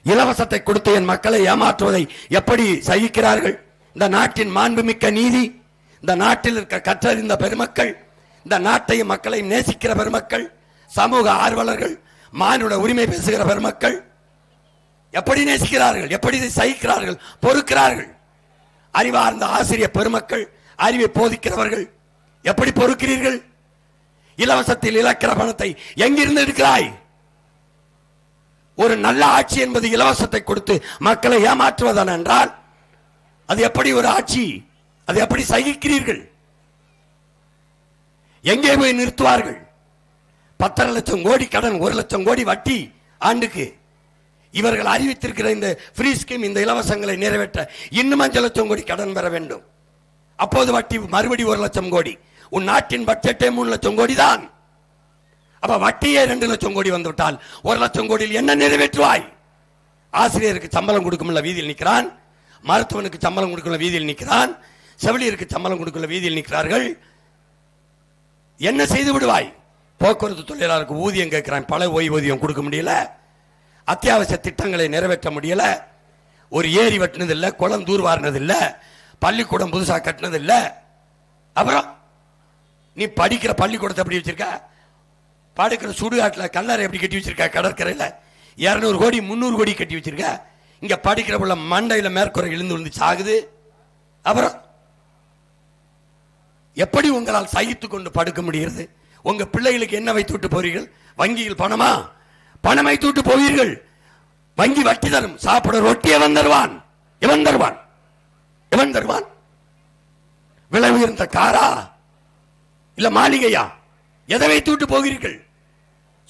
இலவசத்தை கொடுத்து என் மக்களை ஏமாற்றுவதை எப்படி சகிக்கிறார்கள்? இந்த நாட்டின் மாண்புமிக்க நீதி, இந்த நாட்டில் இருக்க கற்றறிந்த பெருமக்கள், இந்த நாட்டையும் மக்களையும் நேசிக்கிற பெருமக்கள், சமூக ஆர்வலர்கள், மானுட உரிமை பேசுகிற பெருமக்கள் எப்படி நேசிக்கிறார்கள்? எப்படி இதை சகிக்கிறார்கள், பொறுக்கிறார்கள்? அறிவார்ந்த ஆசிரியர் பெருமக்கள், அறிவை போதிக்கிறவர்கள் எப்படி பொறுக்கிறீர்கள்? இலவசத்தில் இழக்கிற பணத்தை எங்கிருந்து எடுக்கிறாய்? ஒரு நல்ல ஆட்சி என்பது இலவசத்தை கொடுத்து மக்களை ஏமாற்றுவதான் என்றால் அது எப்படி ஒரு ஆட்சி? அதை எப்படி சகிக்கிறீர்கள்? எங்கே போய் நிறுத்துவார்கள்? 10 லட்சம் கோடி கடன், 1 லட்சம் கோடி வட்டி ஆண்டுக்கு. இவர்கள் அறிவித்திருக்கிற இந்த ஃப்ரீ ஸ்கீம், இந்த இலவசங்களை நிறைவேற்ற இன்னும் 5 லட்சம் கோடி கடன் பெற வேண்டும். அப்போது வட்டி மறுபடி 1 லட்சம் கோடி. உன் நாட்டின் பட்ஜெட்டே 3 லட்சம் கோடி தான். அப்ப வட்டியே 2 லட்சம் கோடி வந்துவிட்டால் 1 லட்சம் கோடியில் என்ன நிறைவேற்றுவாய்? ஆசிரியருக்கு சம்பளம் கொடுக்கும்ல வீதியில் நிற்கிறான், மருத்துவனுக்கு சம்பளம் கொடுக்கல வீதியில் நிற்கிறான், செவிலியருக்கு சம்பளம் கொடுக்கல வீதியில் நிற்கிறார்கள். என்ன செய்து விடுவாய்? போக்குவரத்து தொழிலாளருக்கு ஊதியம் கேட்கிறான், பல ஓய்வூதியம் கொடுக்க முடியல, அத்தியாவசிய திட்டங்களை நிறைவேற்ற முடியல, ஒரு ஏரி வெட்டினது இல்ல, குளம் தூர்வாரினது இல்ல, பள்ளிக்கூடம் புதுசா கட்டினது இல்ல. அப்புறம் நீ படிக்கிற பள்ளிக்கூடத்தை எப்படி வச்சிருக்க? படுக்கிற சுடுகாட்டில் கல்லறை எப்படி கட்டி வச்சிருக்க? கடற்கரையில் 200 கோடி 300 கோடி கட்டி வச்சிருக்க. இங்க படிக்கிற உள்ள மண்டையில மேற்கூரை இழுந்து வந்து சாகுது. அப்புறம் எப்படி உங்களால் சகித்துக் கொண்டு படுக்க முடிகிறது? உங்க பிள்ளைகளுக்கு என்ன வைத்து விட்டு போறீர்கள்? வங்கியில் பணமா? பணம் வைத்து விட்டு போவீர்கள். வங்கி வட்டி தரும். சாப்பிட ரொட்டி எவன் தருவான்? எவன் தருவான்? எவன் தருவான்? விலை உயர்ந்த காரா இல்ல மாளிகையா? எதை வைத்து விட்டு போகிறீர்கள்?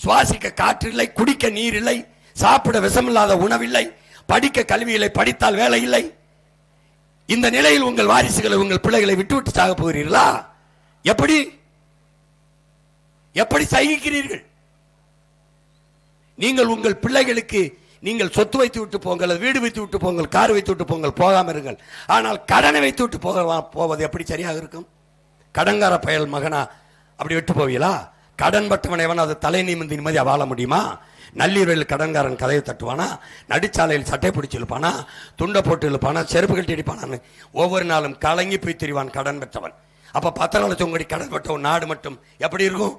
சுவாசிக்க காற்று இல்லை, குடிக்க நீர் இல்லை, சாப்பிட விஷமில்லாத உணவில்லை, படிக்க கல்வி இல்லை, படித்தால் வேலை இல்லை. இந்த நிலையில் உங்கள் வாரிசுகளை, உங்கள் பிள்ளைகளை விட்டுவிட்டு சாக போகிறீர்களா? எப்படி எப்படி சகிக்கிறீர்கள்? நீங்கள் உங்கள் பிள்ளைகளுக்கு நீங்கள் சொத்து வைத்து விட்டு போங்கள், வீடு வைத்து விட்டு போங்கள், கார் வைத்து விட்டு போங்கள், போகாமல் இருங்கள். ஆனால் கடனை வைத்து விட்டு போவது எப்படி சரியாக இருக்கும்? கடன்கார பயல் மகனா அப்படி விட்டு போவீங்களா? கடன் பட்டவன் எவன் அது தலை நிமிர்ந்து நிம்மதியா வாழ முடியுமா? நள்ளிரவில் கடன்காரன் கதையை தட்டுவானா? நடுச்சாலையில் சட்டை பிடிச்சி இழுப்பானா? துண்டை போட்டு இழுப்பானா? செருப்பு கட்டி அடிப்பானான்னு ஒவ்வொரு நாளும் கலங்கி போய் தெரிவான் கடன் பெற்றவன். அப்ப 10 லட்சம் கோடி கடன் பெற்றவன் நாடு மட்டும் எப்படி இருக்கும்?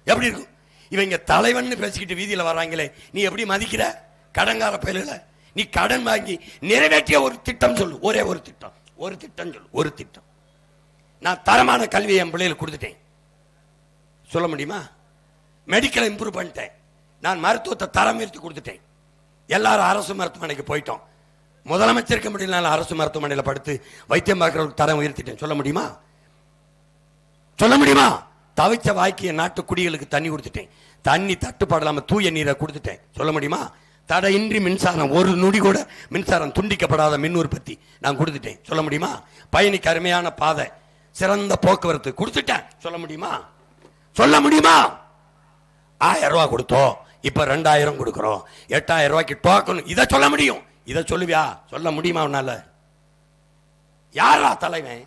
எப்படி இருக்கும்? இவங்க தலைவன் பேசிக்கிட்டு வீதியில வர்றாங்களே, நீ எப்படி மதிக்கிற? கடன்கார பயல நீ கடன் வாங்கி நிறைவேற்றிய ஒரு திட்டம் சொல்லு. ஒரே ஒரு திட்டம், ஒரு திட்டம் சொல்லு. ஒரு திட்டம். நான் தரமான கல்வியை என் பிள்ளைகளுக்கு கொடுத்துட்டேன் சொல்ல முடியுமா? மெடிக்கலை இம்ப்ரூவ் பண்ணிட்டேன். நான் மருத்துவத்தை தரம் உயர்த்தி கொடுத்துட்டேன். எல்லாரும் அரசு மருத்துவமனைக்கு போயிட்டோம். முதலமைச்சருக்கு முடியல அரசு மருத்துவமனையில் படுத்து வைத்தியம் பார்க்கறதுக்கு தரம் உயர்த்திட்டேன் சொல்ல முடியுமா? சொல்ல முடியுமா? தவிச்ச வாய்க்கிய நாட்டு குடிகளுக்கு தண்ணி கொடுத்துட்டேன். தண்ணி தட்டுப்பாடலாம தூய நீரை கொடுத்துட்டேன் சொல்ல முடியுமா? தடையின்றி மின்சாரம், ஒரு நொடி கூட மின்சாரம் துண்டிக்கப்படாத மின் உற்பத்தி நான் கொடுத்துட்டேன் சொல்ல முடியுமா? பயணிக்கு அருமையான பாதை, சிறந்த போக்குவரத்து கொடுத்துட்டேன் சொல்ல முடியுமா? சொல்ல முடியுமா? 1000 ரூபாய் கொடுத்தோம், இப்ப 2000 கொடுக்கிறோம், 8000 ரூபாய்க்கு டோக்கன். இதை சொல்ல முடியும்? இதை சொல்லுவியா? சொல்ல முடியுமா உன்னால? யாரா தலைவன்?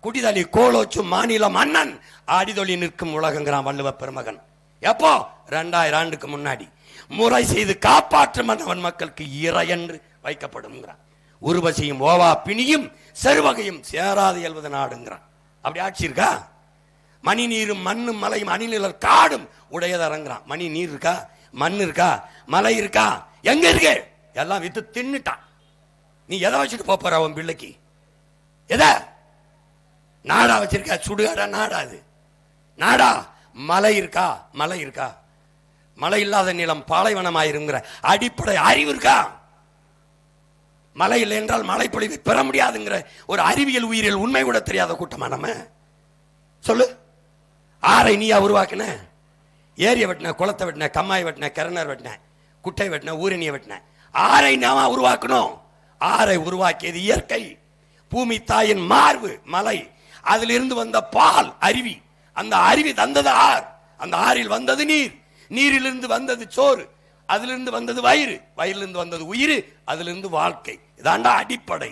குடிதலி கோலோச்சு மாநில மன்னன் ஆடிதொழி நிற்கும் உலகங்கிறான் வள்ளுவ பெருமகன். எப்போ? 2000 ஆண்டுக்கு முன்னாடி. முறை செய்து காப்பாற்றும் மன்னவன் மக்களுக்கு இறை என்று வைக்கப்படும். உருவசியும் ஓவா பிணியும் செருவகையும் சேராது எழுவது நாடுங்கிறான். அப்படி ஆட்சி இருக்கா? மணி நீரும் மண்ணும் மலையும் அணிநிழல் காடும் உடையதரங்கிறான். மணி நீர் இருக்கா? மண் இருக்கா? மலை இருக்கா? எங்க இருக்கு? எல்லாம் வித்து தின்னுட்டான். நீ எதை வச்சுட்டு போற அவன் பிள்ளைக்கு? எதை? நாடா வச்சிருக்க? சுடுகாடா? நாடா? அது நாடா? மலை இருக்கா? மலை இருக்கா? மழை இல்லாத நிலம் பாலைவனமாயிருங்கிற அடிப்படை அறிவு இருக்கா? மழை இல்லை என்றால் மழை பொழிவை பெற முடியாதுங்கிற ஒரு அறிவியல் உயிரியல் உண்மை கூட தெரியாத கூட்டமா நம்ம? சொல்லு. ஆரை நீயா உருவாக்குன? ஏரிய வெட்டின, குளத்தை வெட்டின, கம்மாய் வெட்டின, கிணறு வெட்டின, குட்டை வெட்டின, ஊரணியை வெட்டின. ஆரை நாம உருவாக்கணும். ஆரை உருவாக்கியது இயற்கை. பூமி தாயின் மார்பு மலை, அதிலிருந்து வந்த பால் அருவி, அந்த அருவி தந்தது ஆறு, அந்த ஆறில் வந்தது நீர், நீரிலிருந்து வந்தது சோறு, அதிலிருந்து வந்தது வயிறு, வயிறிலிருந்து வந்தது உயிர், அதிலிருந்து வாழ்க்கை. இதாண்டா அடிப்படை,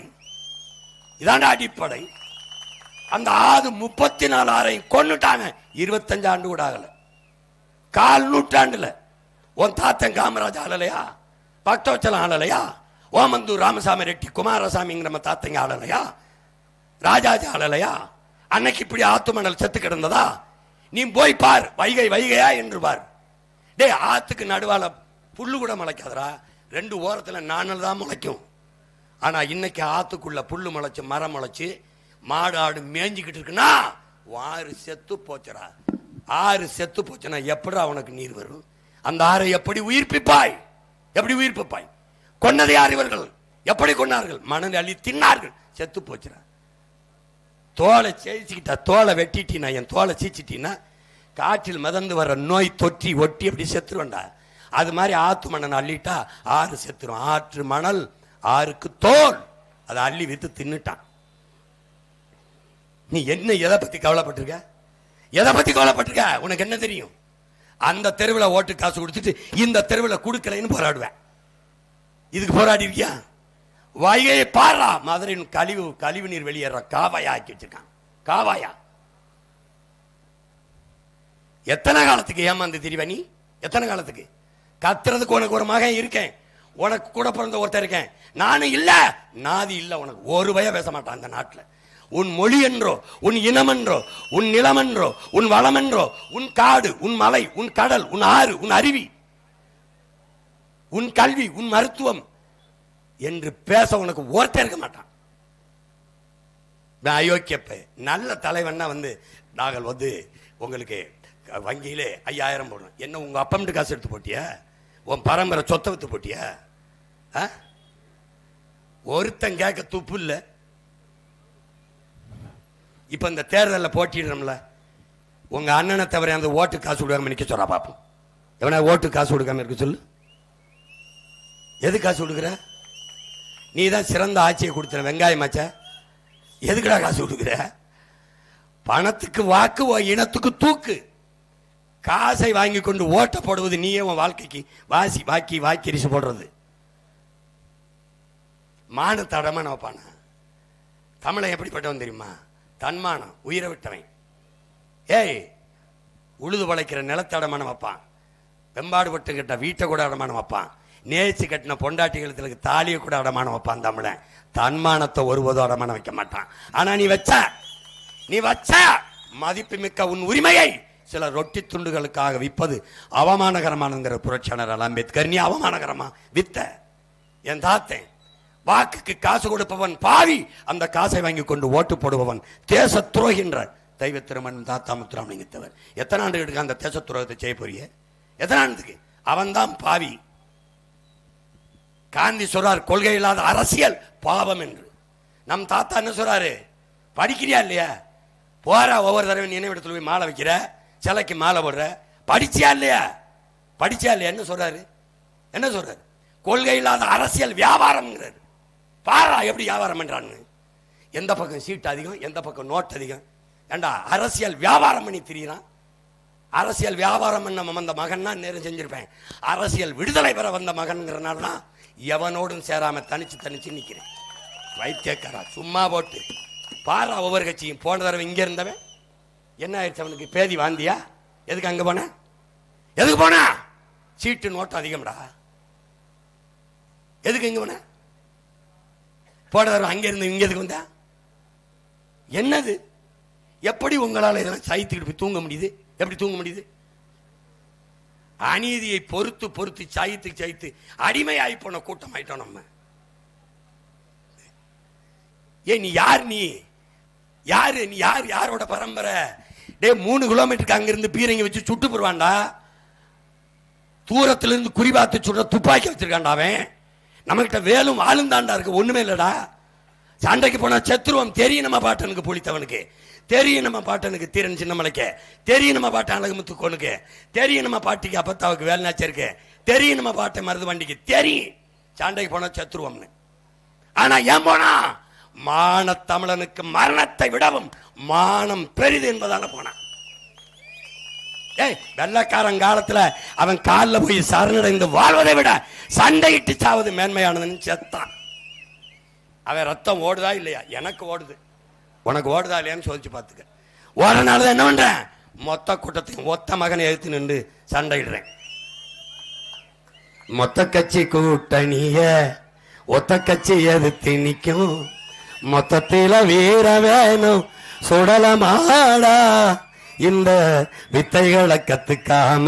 இதாண்டா அடிப்படை. அந்த 34 ஆறையும் கொன்னுட்டாங்க. 25 ஆண்டு கூட ஆகல, 1/4 நூற்றாண்டுல. உன் தாத்தன் காமராஜ் ஆளலையா? பக்தவச்சலம் ஆளலையா? ஓமந்தூர் ராமசாமி ரெட்டி குமாரசாமிங்கிற நம்ம தாத்தங்க ஆளலையா? ராஜாஜி ஆளலையா? அன்னைக்கு இப்படி ஆத்து மணல் செத்து கிடந்ததா? நீ போய் பார், வைகை வைகையா என்று பார். டே, ஆத்துக்கு நடுவால புல்லு கூட முளைக்காதரா, 2 ஓரத்துல நாணல் தான் முளைக்கும். ஆனா இன்னைக்கு ஆத்துக்குள்ள புல்லு முளைச்சு, மரம் முளைச்சு, மாடு ஆடு மேய்ஞ்சிக்கிட்டு இருக்குன்னா 6 செத்து போச்சுரா. 6 செத்து போச்சுன்னா எப்படி அவனுக்கு நீர் வரும்? அந்த ஆறை எப்படி உயிர்ப்பிப்பாய்? எப்படி உயிர்ப்பிப்பாய்? கொன்னது யார் இவர்கள்? எப்படி கொன்னார்கள்? மணல் அள்ளி தின்னார்கள், செத்து போச்சுரா. தோலை சேச்சிக்கிட்ட, தோலை வெட்டிட்டீனா, என் தோலை சீச்சிட்டீன்னா காற்றில் மிதந்து வர நோய் தொற்றி ஒட்டி அப்படி செத்துருவேண்டா. அது மாதிரி ஆத்து மணல் அள்ளிட்டா 6 செத்துரும். ஆற்று மணல் 6க்கு தோல், அதை அள்ளி வித்து தின்னுட்டான். நீ என்ன எதை பத்தி கவலைப்பட்டிருக்க? எதை பத்தி கவலைப்பட்டிருக்க? உனக்கு என்ன தெரியும்? அந்த தெருவில் ஓட்டு காசு கொடுத்துட்டு இந்த தெருவில் கொடுக்கலைன்னு போராடுவேன். இதுக்கு போராடி இருக்கியா? வைகையை பாரா, மதுரையின் கழிவு நீர் வெளியேற காவாயா ஆக்கி வச்சிருக்கான். காவாயா. எத்தனை காலத்துக்கு ஏமாந்து திரிவ நீ? எத்தனை காலத்துக்கு? கத்துறதுக்கு உனக்கு ஒரு மகன் இருக்கேன், உனக்கு கூட பிறந்த ஒருத்தர் இருக்கேன். நானும் இல்ல, நாதி இல்ல. உனக்கு ஒரு பய பேச மாட்டான் அந்த நாட்டில். உன் மொழி என்றோ, உன் இனம் என்றோ, உன் நிலம் என்றோ, உன் வளம் என்றோ, உன் காடு, உன் மலை, உன் கடல், உன் ஆறு, உன் அருவி, உன் கல்வி, உன் மருத்துவம் என்று பேச உனக்கு ஒருத்தர் இருக்க மாட்டான். அயோக்கியப்ப நல்ல தலைவன்னா வந்து நாங்கள் வந்து உங்களுக்கு வங்கியிலே 5000 போடணும். என்ன உங்க அப்பம்ட்டு காசு எடுத்து போட்டியா? உன் பரம்பரை சொத்தை வித்து போட்டியா? ஒருத்தன் கேட்க துப்பு இல்லை. இப்ப இந்த தேர்தலில் போட்டிடுறோம்ல, உங்க அண்ணனை தவிர அந்த ஓட்டு காசு கொடுக்காம நிக்க சொல்றா பாப்போம். எவனா ஓட்டு காசு கொடுக்காம இருக்க சொல்லு. எது காசு கொடுக்குற? நீ தான் சிறந்த ஆட்சியை கொடுத்த வெங்காயமாச்ச, எதுக்குடா காசு கொடுக்குற? பணத்துக்கு வாக்கு, இனத்துக்கு தூக்கு. காசை வாங்கி கொண்டு ஓட்ட போடுவது நீயே உன் வாழ்க்கைக்கு வாக்கரிசு போடுறது. மானத்தை அடமான வைப்பான. தமிழன் எப்படிப்பட்டவன் தெரியுமா? தன்மானம், உயிரை விட்டவன். ஏய், உழுது பழைக்கிற நிலத்தை அடமானம் வைப்பான், வெம்பாடு பட்டு கட்ட வீட்டை கூட அடமானம் வைப்பான், நேச்சு கட்டின பொண்டாட்டிகளுக்கு தாலியை கூட அடமானம் வைப்பான். தமிழன் தன்மானத்தை ஒருபோதும் அடமானம் வைக்க மாட்டான். ஆனா நீ வச்ச மதிப்பு மிக்க உன் உரிமையை சில ரொட்டி துண்டுகளுக்காக விற்பது அவமானகரமானங்கிற புரட்சியாளர் அம்பேத்கர். நீ அவமானகரமா வித்த. என் தாத்தன் வாக்குக்கு காசு கொடுப்பவன் பாவி, அந்த காசை வாங்கி கொண்டு ஓட்டு போடுபவன் தேச துரோகின்ற தெய்வ திருமணம் தாத்தா முத்துராமலிங்கத்தவர். எத்தனை ஆண்டுகளுக்கு அந்த தேச துரோகத்தை செய்ய போறிய? எத்தனை ஆண்டுக்கு? அவன் தான் பாவி. காந்தி சொல்றார், கொள்கை இல்லாத அரசியல் பாவம் என்று. நம் தாத்தா என்ன சொல்றாரு? படிக்கிறியா இல்லையா? போற ஒவ்வொரு தடவை நினைவிடத்துல போய் மாலை வைக்கிற, சிலைக்கு மாலை போடுற, படிச்சியா இல்லையா? என்ன சொல்றாரு? கொள்கை இல்லாத அரசியல் வியாபாரம். பாரா எப்படி வியாபாரம் பண்றான்னு. எந்த பக்கம் சீட் அதிகம், எந்த பக்கம் நோட் அதிகம். ஏண்டா அரசியல் வியாபாரம் பண்ணி திரியிறான். அரசியல் வியாபாரம் பண்ண வந்த மகன் தான் நேரம் செஞ்சிருப்பேன். அரசியல் விடுதலை பெற வந்த மகன்கிறனால தான் எவனோடும் சேராம தனிச்சு நிக்கிறேன். வைத்தியக்காரா சும்மா போட்டு பாரா ஒவ்வொரு கட்சியும். போன தடவை இங்க இருந்தவன் என்ன ஆயிடுச்சு? அவனுக்கு பேதி வாந்தியா? எதுக்கு அங்க போன? எதுக்கு போன? சீட்டு நோட்டு அதிகம்டா. எதுக்கு இங்க போன? போன தடவை அங்க இருந்து இங்க எதுக்கு வந்தா? என்னது? எப்படி உங்களால் இதெல்லாம் சைத்துக்கிட்டு போய் தூங்க முடியுது? எப்படி தூங்க முடியுது? அநீதியை பொறுத்து சைத்து அடிமையாகி போன கூட்டம் ஆயிட்டோம் நம்ம. நீ யாரோட பரம்பரை? 3 கிலோமீட்டருக்கு அங்கிருந்து பீரங்கி வச்சு சுட்டு போடுவான்டா. தூரத்திலிருந்து குறிபாத்து சுடுற துப்பாக்கி வச்சிருக்கான்டா அவன். நம்மகிட்ட வேலும் வாழும் தாண்டா இருக்கு, ஒண்ணுமே இல்லடா. சண்டைக்கு போனா செத்துருவோம் தெரியும் நம்ம பாட்டனுக்கு, புளித்தவனுக்கு தெரியும், நம்ம பாட்டனுக்கு தீரன் சின்னமலைக்கு தெரியும், நம்ம பாட்டு அழகுமுத்துக்கோனுக்கு தெரியும், நம்ம பாட்டிக்கு அப்பத்தாவுக்கு வேலுநாச்சருக்கு தெரியும், நம்ம பாட்டை மருது வண்டிக்கு தெரியும். சண்டைக்கு போனா செத்துருவோம்னு. ஆனா ஏன் போனா? மான தமிழனுக்கு மரணத்தை விடவும் மானம் பெரிது என்பதால போனான். வெள்ளக்காரன் காலத்துல அவன் காலில் போய் சரணடைந்து வாழ்வதை விட சண்டையிட்டு சாவது மேன்மையானதுன்னு செத்தான். அவன் ரத்தம் ஓடுதா இல்லையா? எனக்கு ஓடுது, உனக்கு ஓடுதா இல்லையான்னு சோதிச்சு பார்த்துக்க. ஓடனாலதான் என்ன பண்றேன்? மொத்த கூட்டத்தையும் ஒத்த மகனை எழுத்து நின்று சண்டையிடுறேன். மொத்த கட்சி கூட்டணிய ஒத்த கட்சி எதிர்த்து நிற்கும். மொத்தத்தில வீர வேணும் சுடலமாடா. இந்த வித்தைகளை கத்துக்காம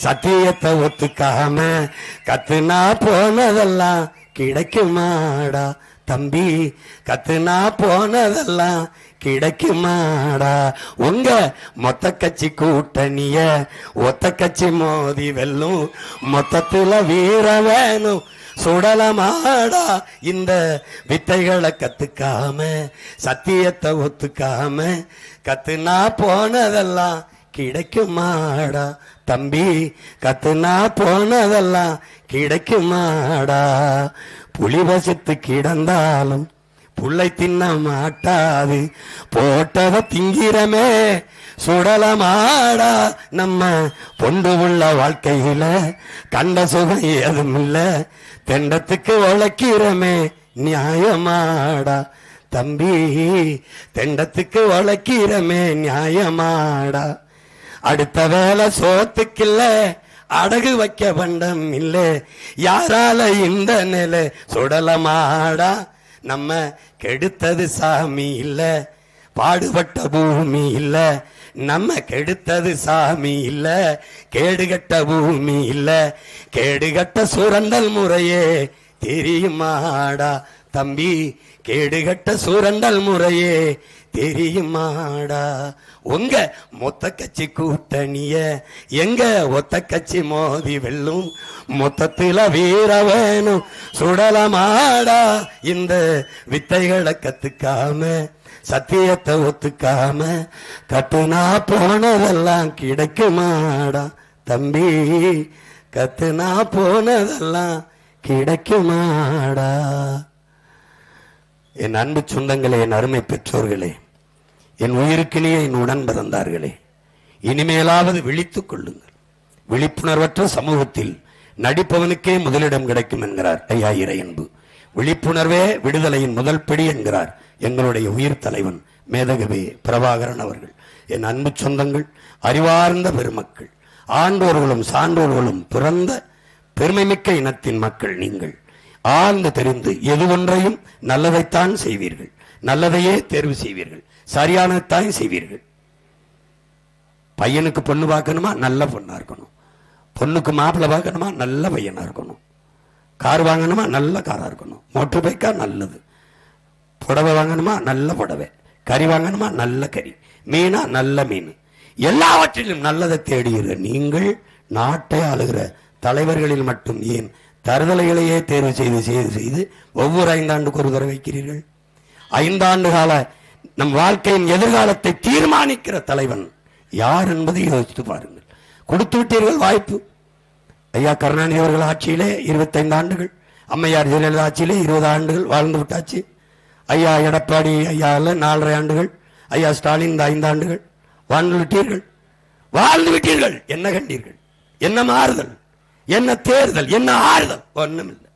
சத்தியத்தை ஒத்துக்காம கத்துனா போனதெல்லாம் கிடைக்குமாடா தம்பி, கத்துனா போனதெல்லாம் கிடைக்குமாடா. உங்க மொத்த கட்சி கூட்டணிய ஒத்த கட்சி மோதி வெல்லும். மொத்தத்துல வீர வேணும் சுடலமாடா. இந்த வித்தைகளை கத்துக்காம சத்தியத்தை ஒத்துக்காம கத்துனா போனதெல்லாம் கிடைக்குமாடா தம்பி, கத்துனா போனதெல்லாம் கிடைக்குமாடா. புலி வசித்து கிடந்தாலும் புள்ளை தின்ன மாட்டாது, போட்டத திங்கிறமே சுடலமாடா. நம்ம பொண்டு உள்ள வாழ்க்கையில கண்ட சுகம் ஏதும் இல்ல, தெண்டத்துக்கு உழைக்கிறமே நியாயமாடா தம்பி, தெண்டத்துக்கு உழைக்கிறமே நியாயமாடா. அடுத்த வேலை சோத்துக்கில்ல, அடகு வைக்க பண்டம் இல்ல, யாரால இந்த நிலை சுடலமாடா. நம்ம கெடுத்தது சாமி இல்ல, பாடுபட்ட பூமி இல்ல, நம்ம கெடுத்தது சாமி இல்ல, கேடுகட்ட பூமி இல்ல, கேடுகட்ட சுரண்டல் முறையே தெரியுமாடா தம்பி, கேடுகட்ட சுரண்டல் முறையே தெரியுமாடா. உங்க மொத்த கட்சி கூட்டணிய எங்க ஒத்த கட்சி மோதி வெல்லும். மொத்தத்தில வீர வேணும் சுடலமாடா. இந்த வித்தைகளை கத்துக்காம சத்தியத்தை ஒத்துக்காம கத்துனா போனதெல்லாம் கிடைக்குமாடா தம்பி, கத்துனா போனதெல்லாம் கிடைக்குமாடா. என் அன்பு சொந்தங்களே, என் அருமை பெற்றோர்களே, என் உயிருக்கிலேயே என் உடன் பிறந்தார்களே, இனிமேலாவது விழித்துக் கொள்ளுங்கள். விழிப்புணர்வற்ற சமூகத்தில் நடிப்பவனுக்கே முதலிடம் கிடைக்கும் என்கிறார் ஐயா இறையன்பு. விழிப்புணர்வே விடுதலையின் முதல் படி என்கிறார் எங்களுடைய உயிர் தலைவன் மேதகவி பிரபாகரன் அவர்கள். என் அன்பு சொந்தங்கள், அறிவார்ந்த பெருமக்கள், ஆண்டோர்களும் சான்றோர்களும் பிறந்த பெருமைமிக்க இனத்தின் மக்கள் நீங்கள். ஆழ்ந்து தெரிந்து எது ஒன்றையும் நல்லதைத்தான் செய்வீர்கள், நல்லதையே தேர்வு செய்வீர்கள், சரியானதைத்தான் செய்வீர்கள். பையனுக்கு பொண்ணு பார்க்கணுமா, நல்ல பொண்ணா இருக்கணும். பொண்ணுக்கு மாப்பிள்ளை பார்க்கணுமா, நல்ல பையனா இருக்கணும். கார் வாங்கணுமா, நல்ல காரா இருக்கணும். மோட்டர் பைக்கா நல்லது. புடவை வாங்கணுமா, நல்ல புடவை. கறி வாங்கணுமா, நல்ல கறி. மீனா, நல்ல மீன். எல்லாவற்றிலும் நல்லதை தேடுகிற நீங்கள் நாட்டை ஆளுகிற தலைவர்களில் மட்டும் ஏன் தருதலைகளையே தேர்வு செய்து செய்து செய்து ஒவ்வொரு 5 ஆண்டுக்கு ஒரு தடவை வைக்கிறீர்கள்? 5 ஆண்டு கால நம் வாழ்க்கையின் எதிர்காலத்தை தீர்மானிக்கிற தலைவன் யார் என்பதை யோசித்து பாருங்கள். கொடுத்து விட்டீர்கள் வாய்ப்பு. ஐயா கருணாநிதி அவர்கள் ஆட்சியிலே 25 ஆண்டுகள், அம்மையார் ஜெயலலிதா ஆட்சியிலே 20 ஆண்டுகள் வாழ்ந்து விட்டாச்சு. ஐயா எடப்பாடி ஐயாவில் 4.5 ஆண்டுகள், ஐயா ஸ்டாலின் 5 ஆண்டுகள் வாழ்ந்து விட்டீர்கள். வாழ்ந்து விட்டீர்கள். என்ன கண்டீர்கள்? என்ன மாறுதல்? என்ன தேர்தல்? என்ன ஆறுதல்? ஒண்ணுமில்லை.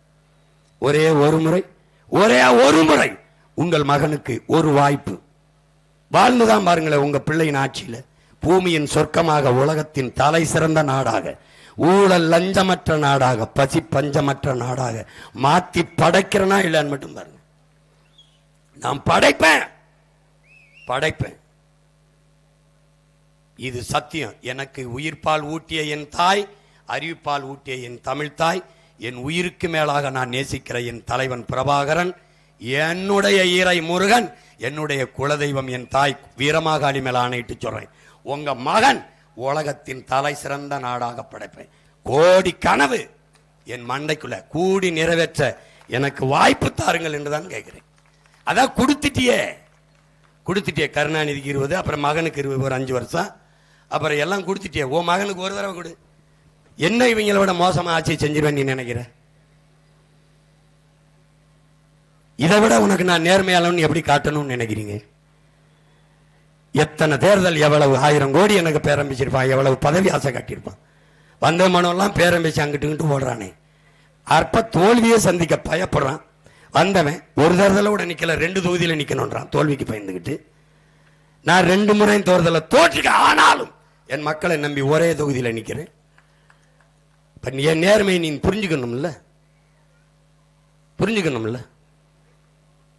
ஒரே ஒரு முறை உங்கள் மகனுக்கு ஒரு வாய்ப்பு. வாழ்ந்துதான் பாருங்களேன். உங்க பிள்ளையின் ஆட்சியில பூமியின் சொர்க்கமாக, உலகத்தின் தலை சிறந்த நாடாக, ஊழல் லஞ்சமற்ற நாடாக, பசி பஞ்சமற்ற நாடாக மாத்தி படைக்கிறனா இல்லைன்னு மட்டும் பாருங்க. நான் படைப்பேன். இது சத்தியம். எனக்கு உயிர்ப்பால் ஊட்டிய என் தாய், அறிவிப்பால் ஊட்டிய என் தமிழ் தாய், என் உயிருக்கு மேலாக நான் நேசிக்கிற என் தலைவன் பிரபாகரன், என்னுடைய ஈரை முருகன், என்னுடைய குலதெய்வம் என் தாய் வீரமாகாளி மேல ஆணையிட்டு சொல்றேன். உங்க மகன் உலகத்தின் தலை சிறந்த நாடாக படைப்பேன். கோடி கனவு என் மண்டைக்குள்ள கூடி நிறைவேற்ற எனக்கு வாய்ப்பு தாருங்கள் என்றுதான் கேட்கிறேன். அதான் கொடுத்துட்டியே. கருணாநிதிக்கு 20, அப்புறம் மகனுக்கு 20, ஒரு 5 வருஷம், அப்புறம் எல்லாம் கொடுத்துட்டியே. ஓ மகனுக்கு ஒரு தடவை கொடு. என்ன இவங்களை விட மோசமா ஆட்சி செஞ்சிருவேன் நீ நினைக்கிற? இதை விட உனக்கு நான் நேர்மையாளன்னு எப்படி காட்டணும்னு நினைக்கிறீங்க? எத்தனை தேர்தல், எவ்வளவு 1000 கோடி எனக்கு பேரம்பிச்சிருப்பான், எவ்வளவு பதவி ஆசை காட்டியிருப்பான். வந்த மனோலாம் பேரம்பிச்சு அங்கிட்டு ஓடுறானே. அற்ப தோல்வியை சந்திக்க பயப்படுறான். வந்தவன் ஒரு தேர்தலோட நிக்கல, 2 தொகுதியில நிக்கணும்ன்றான். தோல்விக்கு பயந்துகிட்டு நான் 2 முறை தேர்தல தோற்றுக்க, ஆனாலும் என் மக்களை நம்பி ஒரே தொகுதியில நிக்கிறேன். என் நேர்மையை நீ புரிஞ்சுக்கணும்ல.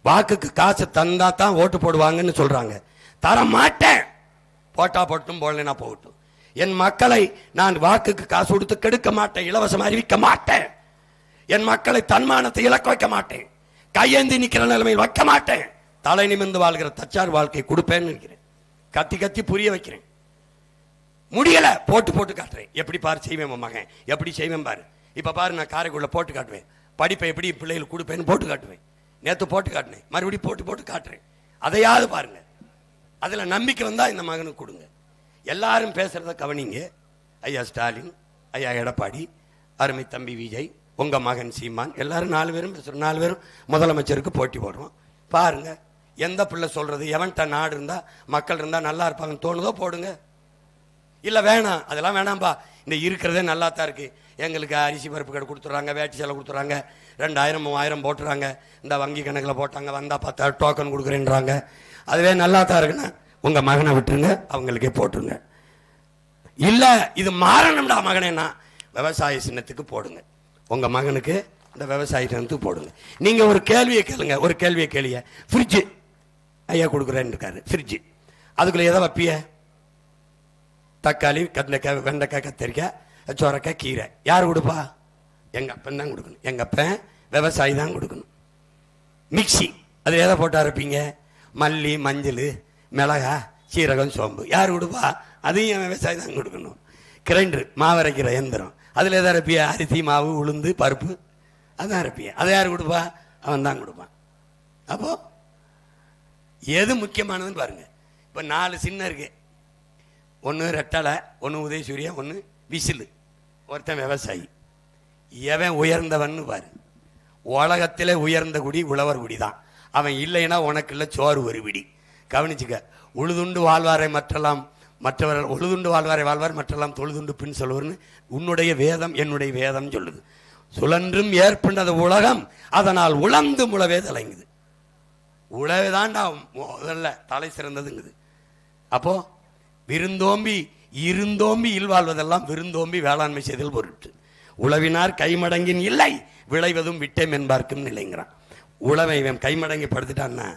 வாக்குக்கு காசு தந்தா தான் ஓட்டு போடுவாங்கன்னு சொல்றாங்க. தர மாட்டேன். போட்டா போட்டும், போடலைன்னா போகட்டும். என் மக்களை நான் வாக்குக்கு காசு கொடுத்து கெடுக்க மாட்டேன், இலவசம் அறிவிக்க மாட்டேன். என் மக்களை தன்மானத்தை இழக்க வைக்க மாட்டேன், கையேந்தி நிக்கிற நிலைமையில் வைக்க மாட்டேன். தலை நிமிர்ந்து வாழ்கிற தச்சார் வாழ்க்கை கொடுப்பேன்னு நினைக்கிறேன். கத்தி புரிய வைக்கிறேன். முடியல, போட்டு காட்டுறேன். எப்படி பாரு செய்வேன் மகன், எப்படி செய்வேன் பாரு. இப்ப பாரு, நான் காரைக்குள்ள போட்டு காட்டுவேன். படிப்பை எப்படி பிள்ளைகளுக்கு கொடுப்பேன்னு போட்டு காட்டுவேன். நேற்று போட்டு காட்டினேன், மறுபடியும் போட்டு காட்டுறேன். அதையாவது பாருங்க. அதுல நம்பிக்கை வந்தா இந்த மகனுக்கு கொடுங்க. எல்லாரும் பேசுறத கவனிங்க. ஐயா ஸ்டாலின், ஐயா எடப்பாடி, அருமை தம்பி விஜய், உங்க மகன் சீமான், எல்லாரும் 4 பேரும் பேசுறோம். 4 பேரும் முதலமைச்சருக்கு போட்டி போடுறோம். பாருங்க, எந்த பிள்ளை சொல்றது, எவன்கிட்ட நாடு இருந்தா மக்கள் இருந்தா நல்லா இருப்பாங்கன்னு தோணுதோ போடுங்க. இல்ல வேணாம், அதெல்லாம் வேணாம்பா, இந்த இருக்கிறதே நல்லா தான் இருக்கு, எங்களுக்கு அரிசி பருப்பு கடை கொடுத்துட்றாங்க, வேட்டி சேலை கொடுத்துட்றாங்க, 2000 3000 போட்டுறாங்க, இந்த வங்கி கணக்கில் போட்டாங்க, வந்தா 10 டோக்கன் கொடுக்குறேன்றாங்க, அதுவே நல்லா தான் இருக்குன்னா உங்க மகனை விட்டுருங்க, அவங்களுக்கே போட்டுருங்க. இல்ல இது மாறணும்டா மகனேன்னா விவசாய சின்னத்துக்கு போடுங்க. உங்க மகனுக்கு இந்த விவசாய சின்னத்துக்கு போடுங்க. நீங்க ஒரு கேள்வியை கேளுங்க. ஒரு கேள்வியை கேளிய, ஃப்ரிட்ஜ் ஐயா கொடுக்குறேன்னு இருக்காரு, ஃப்ரிட்ஜ், அதுக்குள்ள எதை வைப்பிய? தக்காளி, கத்திரிக்காய், வெண்டைக்காய், கத்திரிக்காய், சொரக்காய், கீரை. யார் கொடுப்பா? எங்க அப்பன் தான் கொடுக்கணும். எங்க அப்பன் விவசாயி தான் கொடுக்கணும். மிக்சி, அது எதை போட்டு அரைப்பீங்க? மல்லி, மஞ்சள், மிளகா, சீரகம், சோம்பு. யார் கொடுப்பா? அதையும் விவசாயி தான் கொடுக்கணும். கிரைண்டர், மாவரைக்கிற எந்திரம், அதில் எதை அரைப்பிய? அரிசி, மாவு, உளுந்து, பருப்பு, அதான் அரைப்பிய. அதை யார் கொடுப்பா? அவன் தான் கொடுப்பான். அப்போ எது முக்கியமானதுன்னு பாருங்க. இப்போ 4 சின்ன இருக்கு. ஒன்று ரெட்டலை, ஒன்று உதயசூரியா, ஒன்று விசிலு. ஒருத்தன் விவசாயி. எவன் உயர்ந்தவன் பாரு. உலகத்திலே உயர்ந்த குடி உழவர் குடி தான். அவன் இல்லைன்னா உனக்கு இல்லை சோறு ஒரு விடி. கவனிச்சுக்க. உழுதுண்டு வாழ்வாரை மற்றவர்கள் உழுதுண்டு வாழ்வாரை வாழ்வார் மற்றெல்லாம் தொழுதுண்டு பின் சொல்லுவார்னு உன்னுடைய வேதம் என்னுடைய வேதம் சொல்லுது. சுழன்றும் ஏற்பட்டது உலகம், அதனால் உழந்து முழவே தலைங்குது. உழவுதான்டா முதல்ல தலை சிறந்ததுங்குது. அப்போ விருந்தோம்பி இருந்தோம்பி இல்வாழ்வதெல்லாம் விருந்தோம்பி வேளாண்மை செய்தல் பொருட்டு. உழவினார் கைமடங்கின் இல்லை, விளைவதும் விட்டேம் என்பார்க்கும் நிலைங்கிறான். உழவை இவன் கைமடங்கி படுத்துட்டான்னா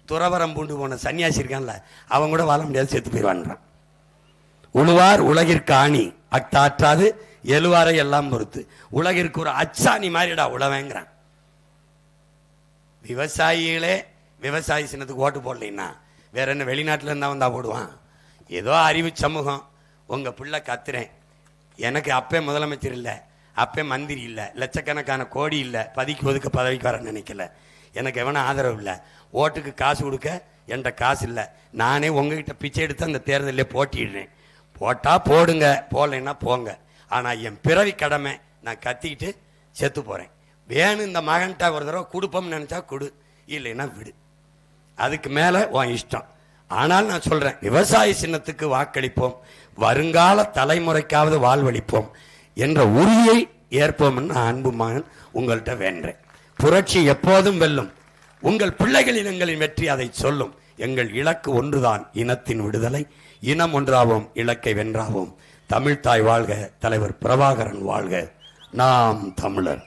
துறவரம் பூண்டு போன சன்னியாசி இருக்கான்ல, அவன் கூட வாழ முடியாது, செத்து போயிடுவான்றான். உழுவார் உலகிற்கு ஆணி அக்தாற்றாது எழுவாரை எல்லாம் பொறுத்து. உலகிற்கு ஒரு அச்சாணி மாதிரிடா உழவேங்கிறான். விவசாயிகளே விவசாயி சின்னத்துக்கு ஓட்டு போடலைன்னா வேற என்ன வெளிநாட்டில் இருந்தா வந்தா போடுவான்? ஏதோ அறிவு சமூகம். உங்க பிள்ளை கத்துறேன், எனக்கு அப்பே முதலமைச்சர் இல்லை, அப்பே மந்திரி இல்லை, லட்சக்கணக்கான கோடி இல்லை, பதிக்கு ஒதுக்க பதவிக்கு வர நினைக்கல, எனக்கு எவன ஆதரவு இல்லை, ஓட்டுக்கு காசு கொடுக்க என்கிட்ட காசு இல்லை, நானே உங்ககிட்ட பிச்சை எடுத்து அந்த தேர்தலில் போட்டிடுறேன். போட்டா போடுங்க, போடலைன்னா போங்க. ஆனால் என் பிறவி கடமை, நான் கத்திக்கிட்டு செத்து போகிறேன். வேணும் இந்த மகன்கிட்ட ஒரு தடவை கொடுப்போம்னு நினச்சா கொடு, இல்லைன்னா விடு, அதுக்கு மேலே உன் இஷ்டம். ஆனால் நான் சொல்கிறேன், விவசாய சின்னத்துக்கு வாக்களிப்போம், வருங்கால தலைமுறைக்காவது வாழ்வளிப்போம் என்ற உறுதியை ஏற்போம்னு அன்பு மகன் உங்கள்கிட்ட வேண்டேன். புரட்சி எப்போதும் வெல்லும். உங்கள் பிள்ளைகளின் எங்களின் வெற்றி அதை சொல்லும். எங்கள் இலக்கு ஒன்றுதான், இனத்தின் விடுதலை. இனம் ஒன்றாவோம், இலக்கை வென்றாவோம். தமிழ்தாய் வாழ்க, தலைவர் பிரபாகரன் வாழ்க. நாம் தமிழர்.